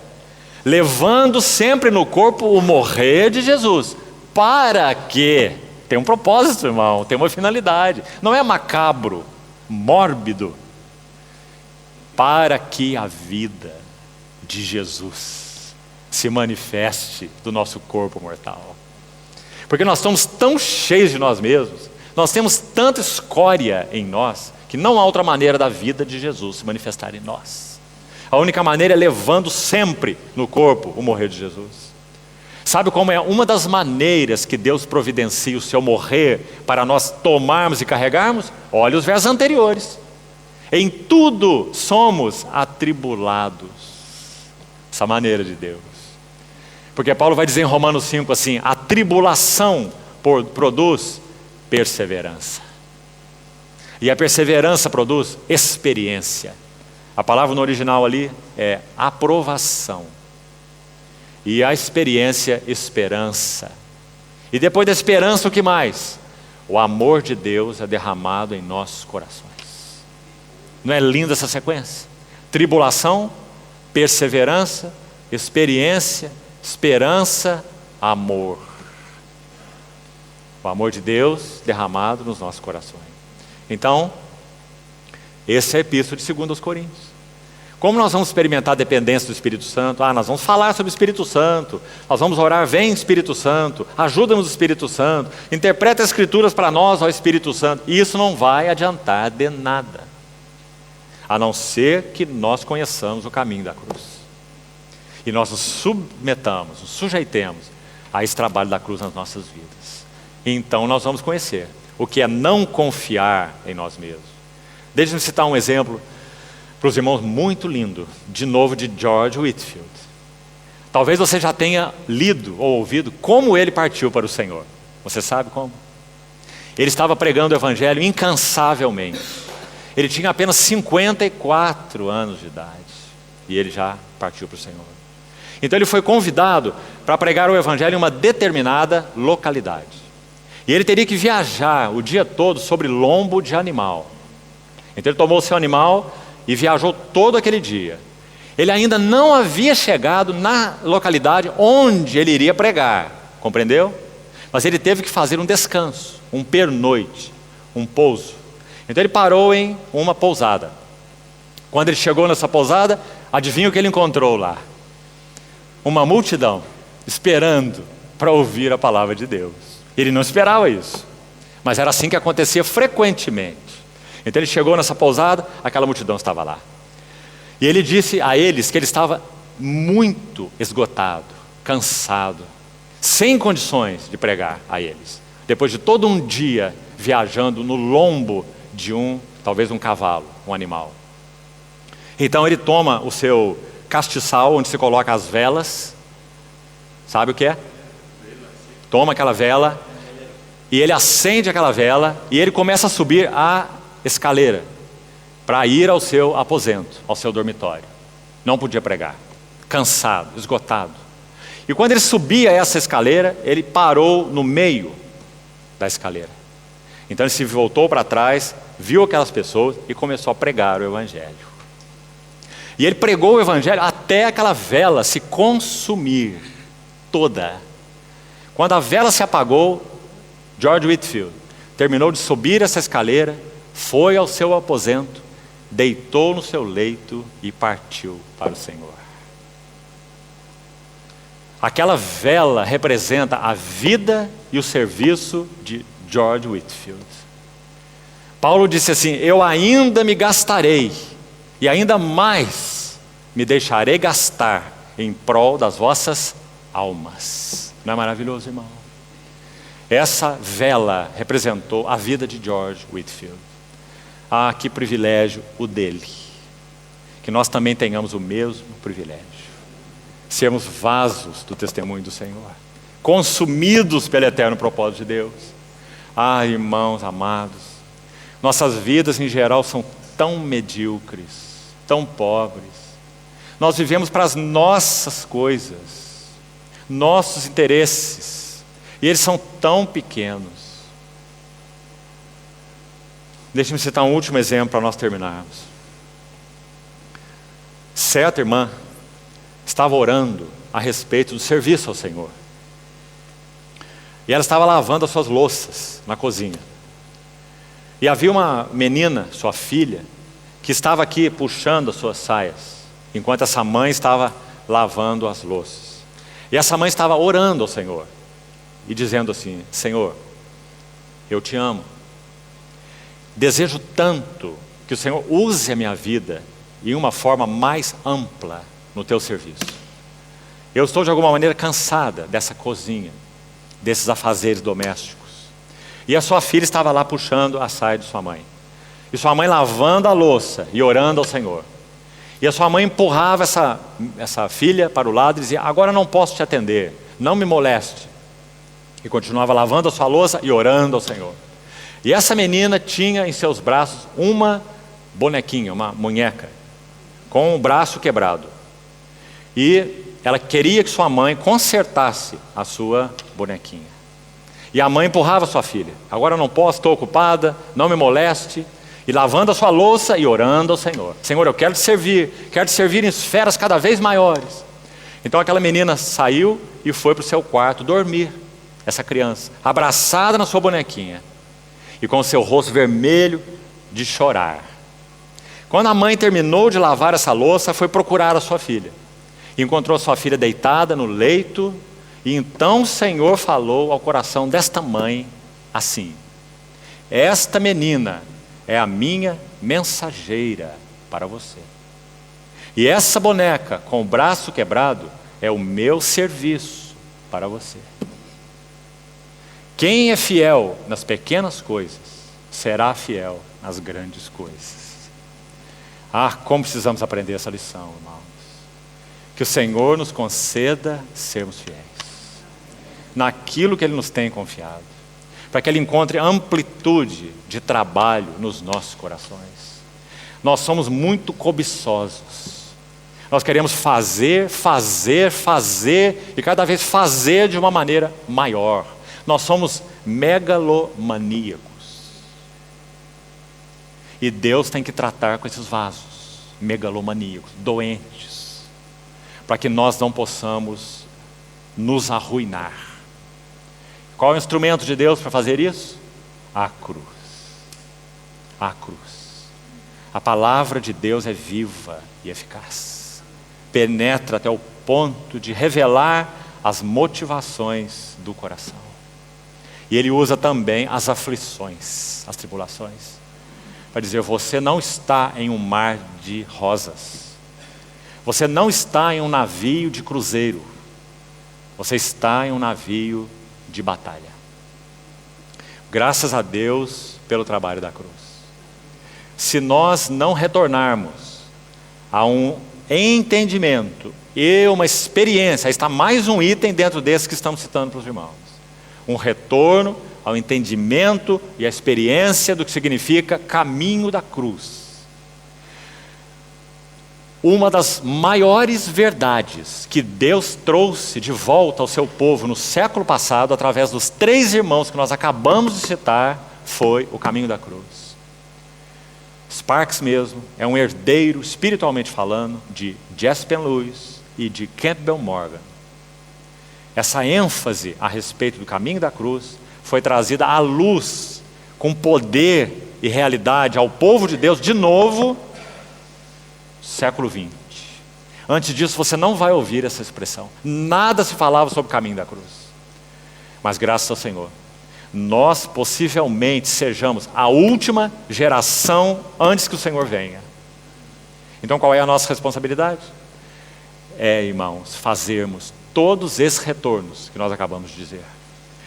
Levando sempre no corpo o morrer de Jesus. Para quê? Tem um propósito, irmão, tem uma finalidade. Não é macabro, mórbido. Para que a vida de Jesus se manifeste do nosso corpo mortal. Porque nós estamos tão cheios de nós mesmos, nós temos tanta escória em nós, que não há outra maneira da vida de Jesus se manifestar em nós. A única maneira é levando sempre no corpo o morrer de Jesus. Sabe como é uma das maneiras que Deus providencia o seu morrer para nós tomarmos e carregarmos? Olha os versos anteriores. Em tudo somos atribulados. Essa maneira de Deus. Porque Paulo vai dizer em Romanos 5 assim: a tribulação produz perseverança. E a perseverança produz experiência. A palavra no original ali é aprovação. E a experiência, esperança. E depois da esperança, o que mais? O amor de Deus é derramado em nossos corações. Não é linda essa sequência? Tribulação, perseverança, experiência, esperança, amor. O amor de Deus derramado nos nossos corações. Então, essa é a epístola de 2 Coríntios. Como nós vamos experimentar a dependência do Espírito Santo? Nós vamos falar sobre o Espírito Santo. Nós vamos orar, vem Espírito Santo, ajuda-nos Espírito Santo, interpreta as Escrituras para nós, ó Espírito Santo. E isso não vai adiantar de nada, a não ser que nós conheçamos o caminho da cruz. E nós nos submetamos, nos sujeitemos a esse trabalho da cruz nas nossas vidas. Então nós vamos conhecer o que é não confiar em nós mesmos. Deixe-me citar um exemplo para os irmãos muito lindo, de novo de George Whitefield. Talvez você já tenha lido ou ouvido como ele partiu para o Senhor. Você sabe como? Ele estava pregando o Evangelho incansavelmente. Ele tinha apenas 54 anos de idade e ele já partiu para o Senhor. Então ele foi convidado para pregar o Evangelho em uma determinada localidade. E ele teria que viajar o dia todo sobre lombo de animal. Então ele tomou o seu animal e viajou todo aquele dia. Ele ainda não havia chegado na localidade onde ele iria pregar, compreendeu? Mas ele teve que fazer um descanso, um pernoite, um pouso. Então ele parou em uma pousada. Quando ele chegou nessa pousada, adivinha o que ele encontrou lá? Uma multidão esperando para ouvir a palavra de Deus. Ele não esperava isso, mas era assim que acontecia frequentemente. Então ele chegou nessa pousada, aquela multidão estava lá. E ele disse a eles que ele estava muito esgotado, cansado, sem condições de pregar a eles. Depois de todo um dia viajando no lombo de talvez um cavalo, um animal. Então ele toma o seu castiçal, onde se coloca as velas. Sabe o que é? Toma aquela vela e ele acende aquela vela e ele começa a subir a escaleira para ir ao seu aposento, ao seu dormitório. Não podia pregar, cansado, esgotado. E quando ele subia essa escaleira, ele parou no meio da escaleira. Então ele se voltou para trás, viu aquelas pessoas e começou a pregar o Evangelho. E ele pregou o Evangelho até aquela vela se consumir toda. Quando a vela se apagou, George Whitefield terminou de subir essa escaleira, foi ao seu aposento, deitou no seu leito e partiu para o Senhor. Aquela vela representa a vida e o serviço de George Whitefield. Paulo disse assim: eu ainda me gastarei, e ainda mais me deixarei gastar em prol das vossas almas. Não é maravilhoso, irmão? Essa vela representou a vida de George Whitefield. Ah, que privilégio o dele. Que nós também tenhamos o mesmo privilégio. Sermos vasos do testemunho do Senhor, consumidos pelo eterno propósito de Deus. Ah, irmãos amados, nossas vidas em geral são tão medíocres, tão pobres. Nós vivemos para as nossas coisas, nossos interesses, e eles são tão pequenos. Deixe-me citar um último exemplo para nós terminarmos. Certa irmã estava orando a respeito do serviço ao Senhor. E ela estava lavando as suas louças na cozinha. E havia uma menina, sua filha, que estava aqui puxando as suas saias, enquanto essa mãe estava lavando as louças. E essa mãe estava orando ao Senhor e dizendo assim: Senhor, eu te amo. Desejo tanto que o Senhor use a minha vida em uma forma mais ampla no teu serviço. Eu estou de alguma maneira cansada dessa cozinha, desses afazeres domésticos. E a sua filha estava lá puxando a saia de sua mãe. E sua mãe lavando a louça e orando ao Senhor. E a sua mãe empurrava essa filha para o lado e dizia: agora não posso te atender, não me moleste. E continuava lavando a sua louça e orando ao Senhor. E essa menina tinha em seus braços uma bonequinha, uma munheca, com o braço quebrado. E ela queria que sua mãe consertasse a sua bonequinha. E a mãe empurrava sua filha: agora eu não posso, estou ocupada, não me moleste. E lavando a sua louça e orando ao Senhor: Senhor, eu quero te servir em esferas cada vez maiores. Então aquela menina saiu e foi para o seu quarto dormir, essa criança, abraçada na sua bonequinha, e com o seu rosto vermelho de chorar. Quando a mãe terminou de lavar essa louça, foi procurar a sua filha. Encontrou a sua filha deitada no leito, e então o Senhor falou ao coração desta mãe assim: esta menina é a minha mensageira para você. E essa boneca com o braço quebrado é o meu serviço para você. Quem é fiel nas pequenas coisas, será fiel nas grandes coisas. Ah, como precisamos aprender essa lição, irmãos. Que o Senhor nos conceda sermos fiéis naquilo que Ele nos tem confiado, para que Ele encontre amplitude de trabalho nos nossos corações. Nós somos muito cobiçosos. Nós queremos fazer e cada vez fazer de uma maneira maior. Nós somos megalomaníacos. E Deus tem que tratar com esses vasos megalomaníacos, doentes, para que nós não possamos nos arruinar. Qual é o instrumento de Deus para fazer isso? A cruz. A cruz. A palavra de Deus é viva e eficaz. Penetra até o ponto de revelar as motivações do coração. E Ele usa também as aflições, as tribulações, para dizer: você não está em um mar de rosas. Você não está em um navio de cruzeiro. Você está em um navio de batalha. Graças a Deus pelo trabalho da cruz. Se nós não retornarmos a um entendimento e uma experiência, aí está mais um item dentro desse que estamos citando para os irmãos. Um retorno ao entendimento e à experiência do que significa caminho da cruz. Uma das maiores verdades que Deus trouxe de volta ao seu povo no século passado, através dos 3 irmãos que nós acabamos de citar, foi o caminho da cruz. Sparks mesmo é um herdeiro, espiritualmente falando, de Jesse Penn Lewis e de Campbell Morgan. Essa ênfase a respeito do caminho da cruz foi trazida à luz com poder e realidade ao povo de Deus de novo, século XX. Antes disso você não vai ouvir essa expressão. Nada se falava sobre o caminho da cruz. Mas graças ao Senhor, nós possivelmente sejamos a última geração antes que o Senhor venha. Então qual é a nossa responsabilidade? Irmãos, fazermos todos esses retornos que nós acabamos de dizer.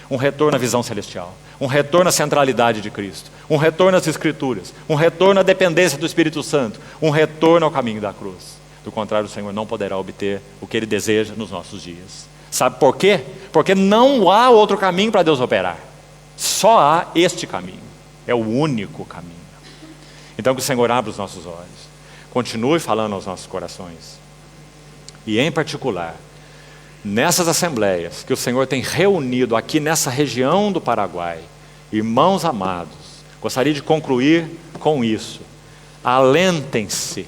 Um retorno à visão celestial, um retorno à centralidade de Cristo, um retorno às Escrituras, um retorno à dependência do Espírito Santo, um retorno ao caminho da cruz. Do contrário, o Senhor não poderá obter o que Ele deseja nos nossos dias. Sabe por quê? Porque não há outro caminho para Deus operar. Só há este caminho. É o único caminho. Então que o Senhor abra os nossos olhos. Continue falando aos nossos corações. E em particular, nessas assembleias que o Senhor tem reunido aqui nessa região do Paraguai, irmãos amados, gostaria de concluir com isso. Alentem-se,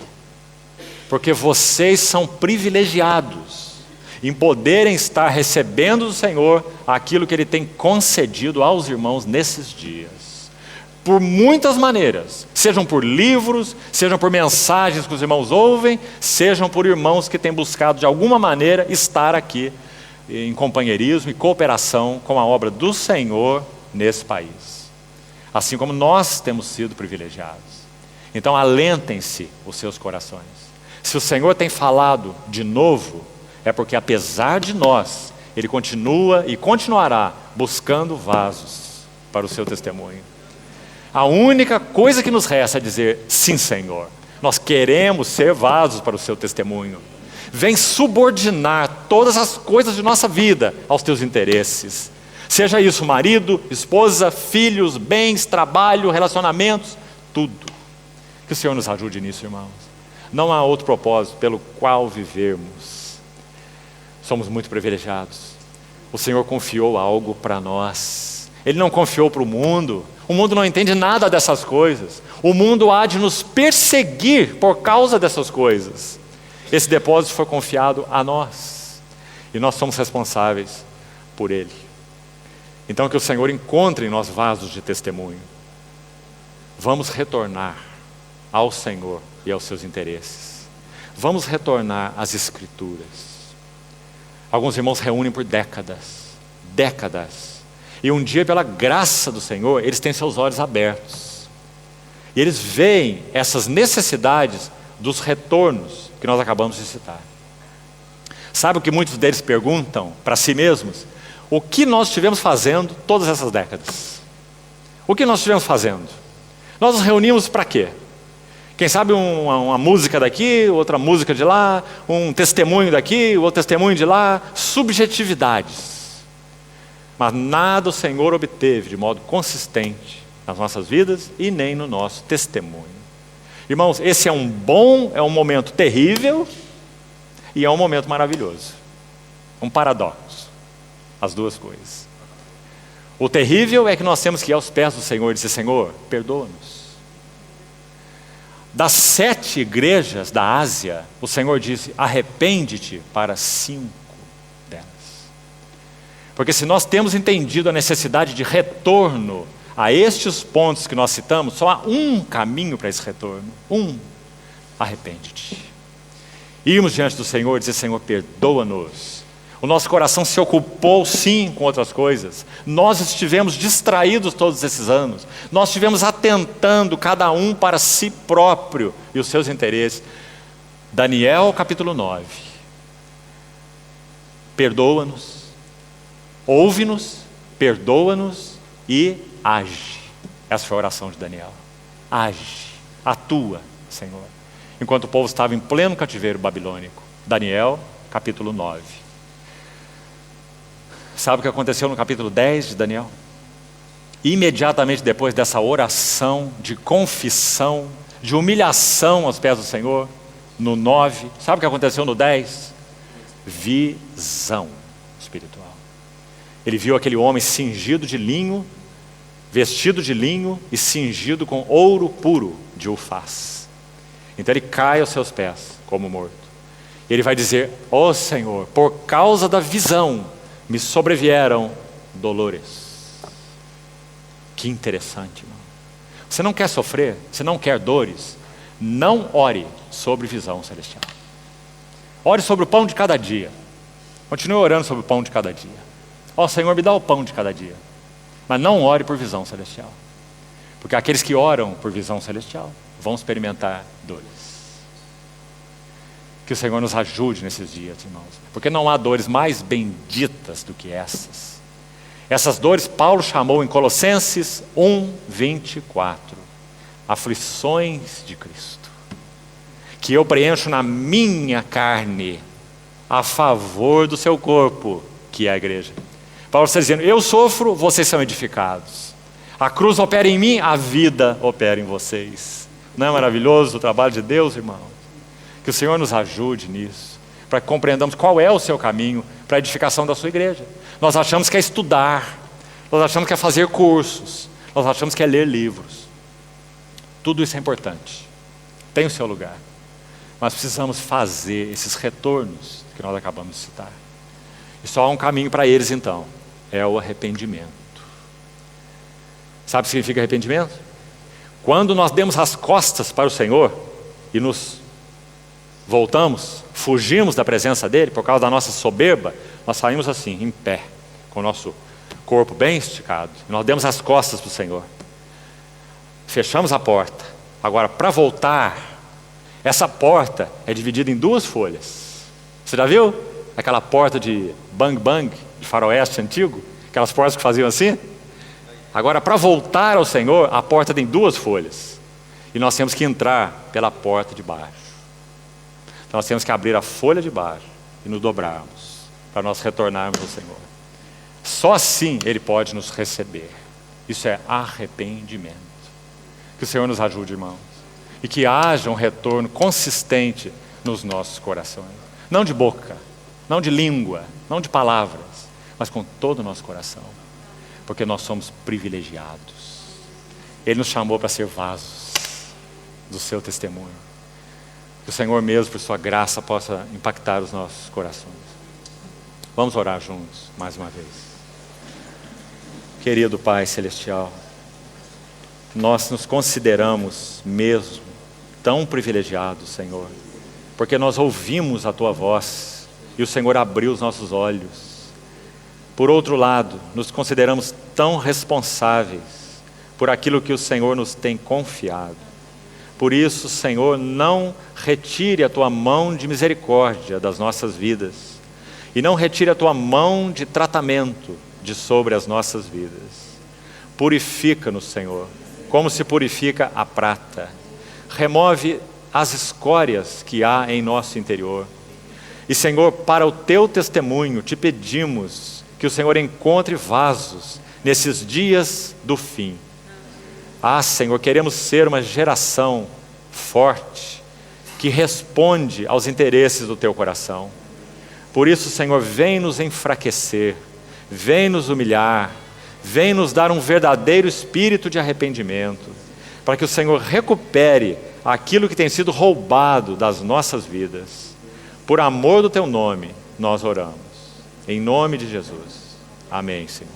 porque vocês são privilegiados em poderem estar recebendo do Senhor aquilo que Ele tem concedido aos irmãos nesses dias. Por muitas maneiras, sejam por livros, sejam por mensagens que os irmãos ouvem, sejam por irmãos que têm buscado de alguma maneira estar aqui em companheirismo e cooperação com a obra do Senhor nesse país. Assim como nós temos sido privilegiados. Então alentem-se os seus corações. Se o Senhor tem falado de novo, é porque apesar de nós, Ele continua e continuará buscando vasos para o seu testemunho. A única coisa que nos resta é dizer, sim, Senhor, nós queremos ser vasos para o seu testemunho. Vem subordinar todas as coisas de nossa vida aos teus interesses. Seja isso marido, esposa, filhos, bens, trabalho, relacionamentos, tudo. Que o Senhor nos ajude nisso, irmãos. Não há outro propósito pelo qual vivermos. Somos muito privilegiados. O Senhor confiou algo para nós. Ele não confiou para o mundo. O mundo não entende nada dessas coisas. O mundo há de nos perseguir por causa dessas coisas. Esse depósito foi confiado a nós. E nós somos responsáveis por ele. Então que o Senhor encontre em nós vasos de testemunho. Vamos retornar ao Senhor e aos seus interesses. Vamos retornar às Escrituras. Alguns irmãos reúnem por décadas. E um dia, pela graça do Senhor, eles têm seus olhos abertos. E eles veem essas necessidades dos retornos que nós acabamos de citar. Sabe o que muitos deles perguntam para si mesmos? O que nós estivemos fazendo todas essas décadas? O que nós estivemos fazendo? Nós nos reunimos para quê? Quem sabe uma música daqui, outra música de lá, um testemunho daqui, outro testemunho de lá, subjetividades. Mas nada o Senhor obteve de modo consistente nas nossas vidas e nem no nosso testemunho. Irmãos, esse é um momento terrível e é um momento maravilhoso. Um paradoxo, as duas coisas. O terrível é que nós temos que ir aos pés do Senhor e dizer, Senhor, perdoa-nos. Das 7 igrejas da Ásia, o Senhor disse, arrepende-te para 5 delas. Porque se nós temos entendido a necessidade de retorno a estes pontos que nós citamos, só há um caminho para esse retorno. Arrepende-te. Irmos diante do Senhor e dizer, Senhor, perdoa-nos. O nosso coração se ocupou sim com outras coisas. Nós estivemos distraídos todos esses anos. Nós estivemos atentando cada um para si próprio e os seus interesses. Daniel capítulo 9. Perdoa-nos, ouve-nos, perdoa-nos e age. Essa foi a oração de Daniel. Age, atua, Senhor. Enquanto o povo estava em pleno cativeiro babilônico. Daniel capítulo 9. Sabe o que aconteceu no capítulo 10 de Daniel? Imediatamente depois dessa oração de confissão, de humilhação aos pés do Senhor, no 9, sabe o que aconteceu no 10? Visão espiritual. Ele viu aquele homem cingido de linho, vestido de linho e cingido com ouro puro de Ufaz. Então ele cai aos seus pés como morto. E ele vai dizer, ó Senhor, por causa da visão, me sobrevieram dolores. Que interessante, irmão. Você não quer sofrer? Você não quer dores? Não ore sobre visão celestial. Ore sobre o pão de cada dia. Continue orando sobre o pão de cada dia. Ó Senhor, me dá o pão de cada dia. Mas não ore por visão celestial. Porque aqueles que oram por visão celestial vão experimentar dores. Que o Senhor nos ajude nesses dias, irmãos. Porque não há dores mais benditas do que essas. Essas dores Paulo chamou em Colossenses 1:24. Aflições de Cristo. Que eu preencho na minha carne a favor do seu corpo, que é a igreja. Paulo está dizendo, eu sofro, vocês são edificados. A cruz opera em mim, a vida opera em vocês. Não é maravilhoso o trabalho de Deus, irmão? Que o Senhor nos ajude nisso, para que compreendamos qual é o seu caminho para a edificação da sua igreja. Nós achamos que é estudar, nós achamos que é fazer cursos, nós achamos que é ler livros. Tudo isso é importante, tem o seu lugar. Mas precisamos fazer esses retornos que nós acabamos de citar. E só há um caminho para eles então, é o arrependimento. Sabe o que significa arrependimento? Quando nós demos as costas para o Senhor e nos voltamos, fugimos da presença dEle por causa da nossa soberba, nós saímos assim, em pé, com o nosso corpo bem esticado. Nós demos as costas para o Senhor. Fechamos a porta. Agora, para voltar, essa porta é dividida em duas folhas. Você já viu? Aquela porta de bang bang, de faroeste antigo? Aquelas portas que faziam assim? Agora, para voltar ao Senhor, a porta tem duas folhas. E nós temos que entrar pela porta de baixo. Então nós temos que abrir a folha de baixo e nos dobrarmos, para nós retornarmos ao Senhor. Só assim Ele pode nos receber. Isso é arrependimento. Que o Senhor nos ajude, irmãos. E que haja um retorno consistente nos nossos corações. Não de boca, não de língua, não de palavras, mas com todo o nosso coração. Porque nós somos privilegiados. Ele nos chamou para ser vasos do seu testemunho. Que o Senhor mesmo, por sua graça, possa impactar os nossos corações. Vamos orar juntos, mais uma vez. Querido Pai Celestial, nós nos consideramos mesmo tão privilegiados, Senhor, porque nós ouvimos a Tua voz e o Senhor abriu os nossos olhos. Por outro lado, nos consideramos tão responsáveis por aquilo que o Senhor nos tem confiado. Por isso, Senhor, não retire a Tua mão de misericórdia das nossas vidas e não retire a Tua mão de tratamento de sobre as nossas vidas. Purifica-nos, Senhor, como se purifica a prata. Remove as escórias que há em nosso interior. E, Senhor, para o Teu testemunho, te pedimos que o Senhor encontre vasos nesses dias do fim. Ah, Senhor, queremos ser uma geração forte, que responde aos interesses do Teu coração. Por isso, Senhor, vem nos enfraquecer, vem nos humilhar, vem nos dar um verdadeiro espírito de arrependimento, para que o Senhor recupere aquilo que tem sido roubado das nossas vidas. Por amor do Teu nome, nós oramos. Em nome de Jesus. Amém, Senhor.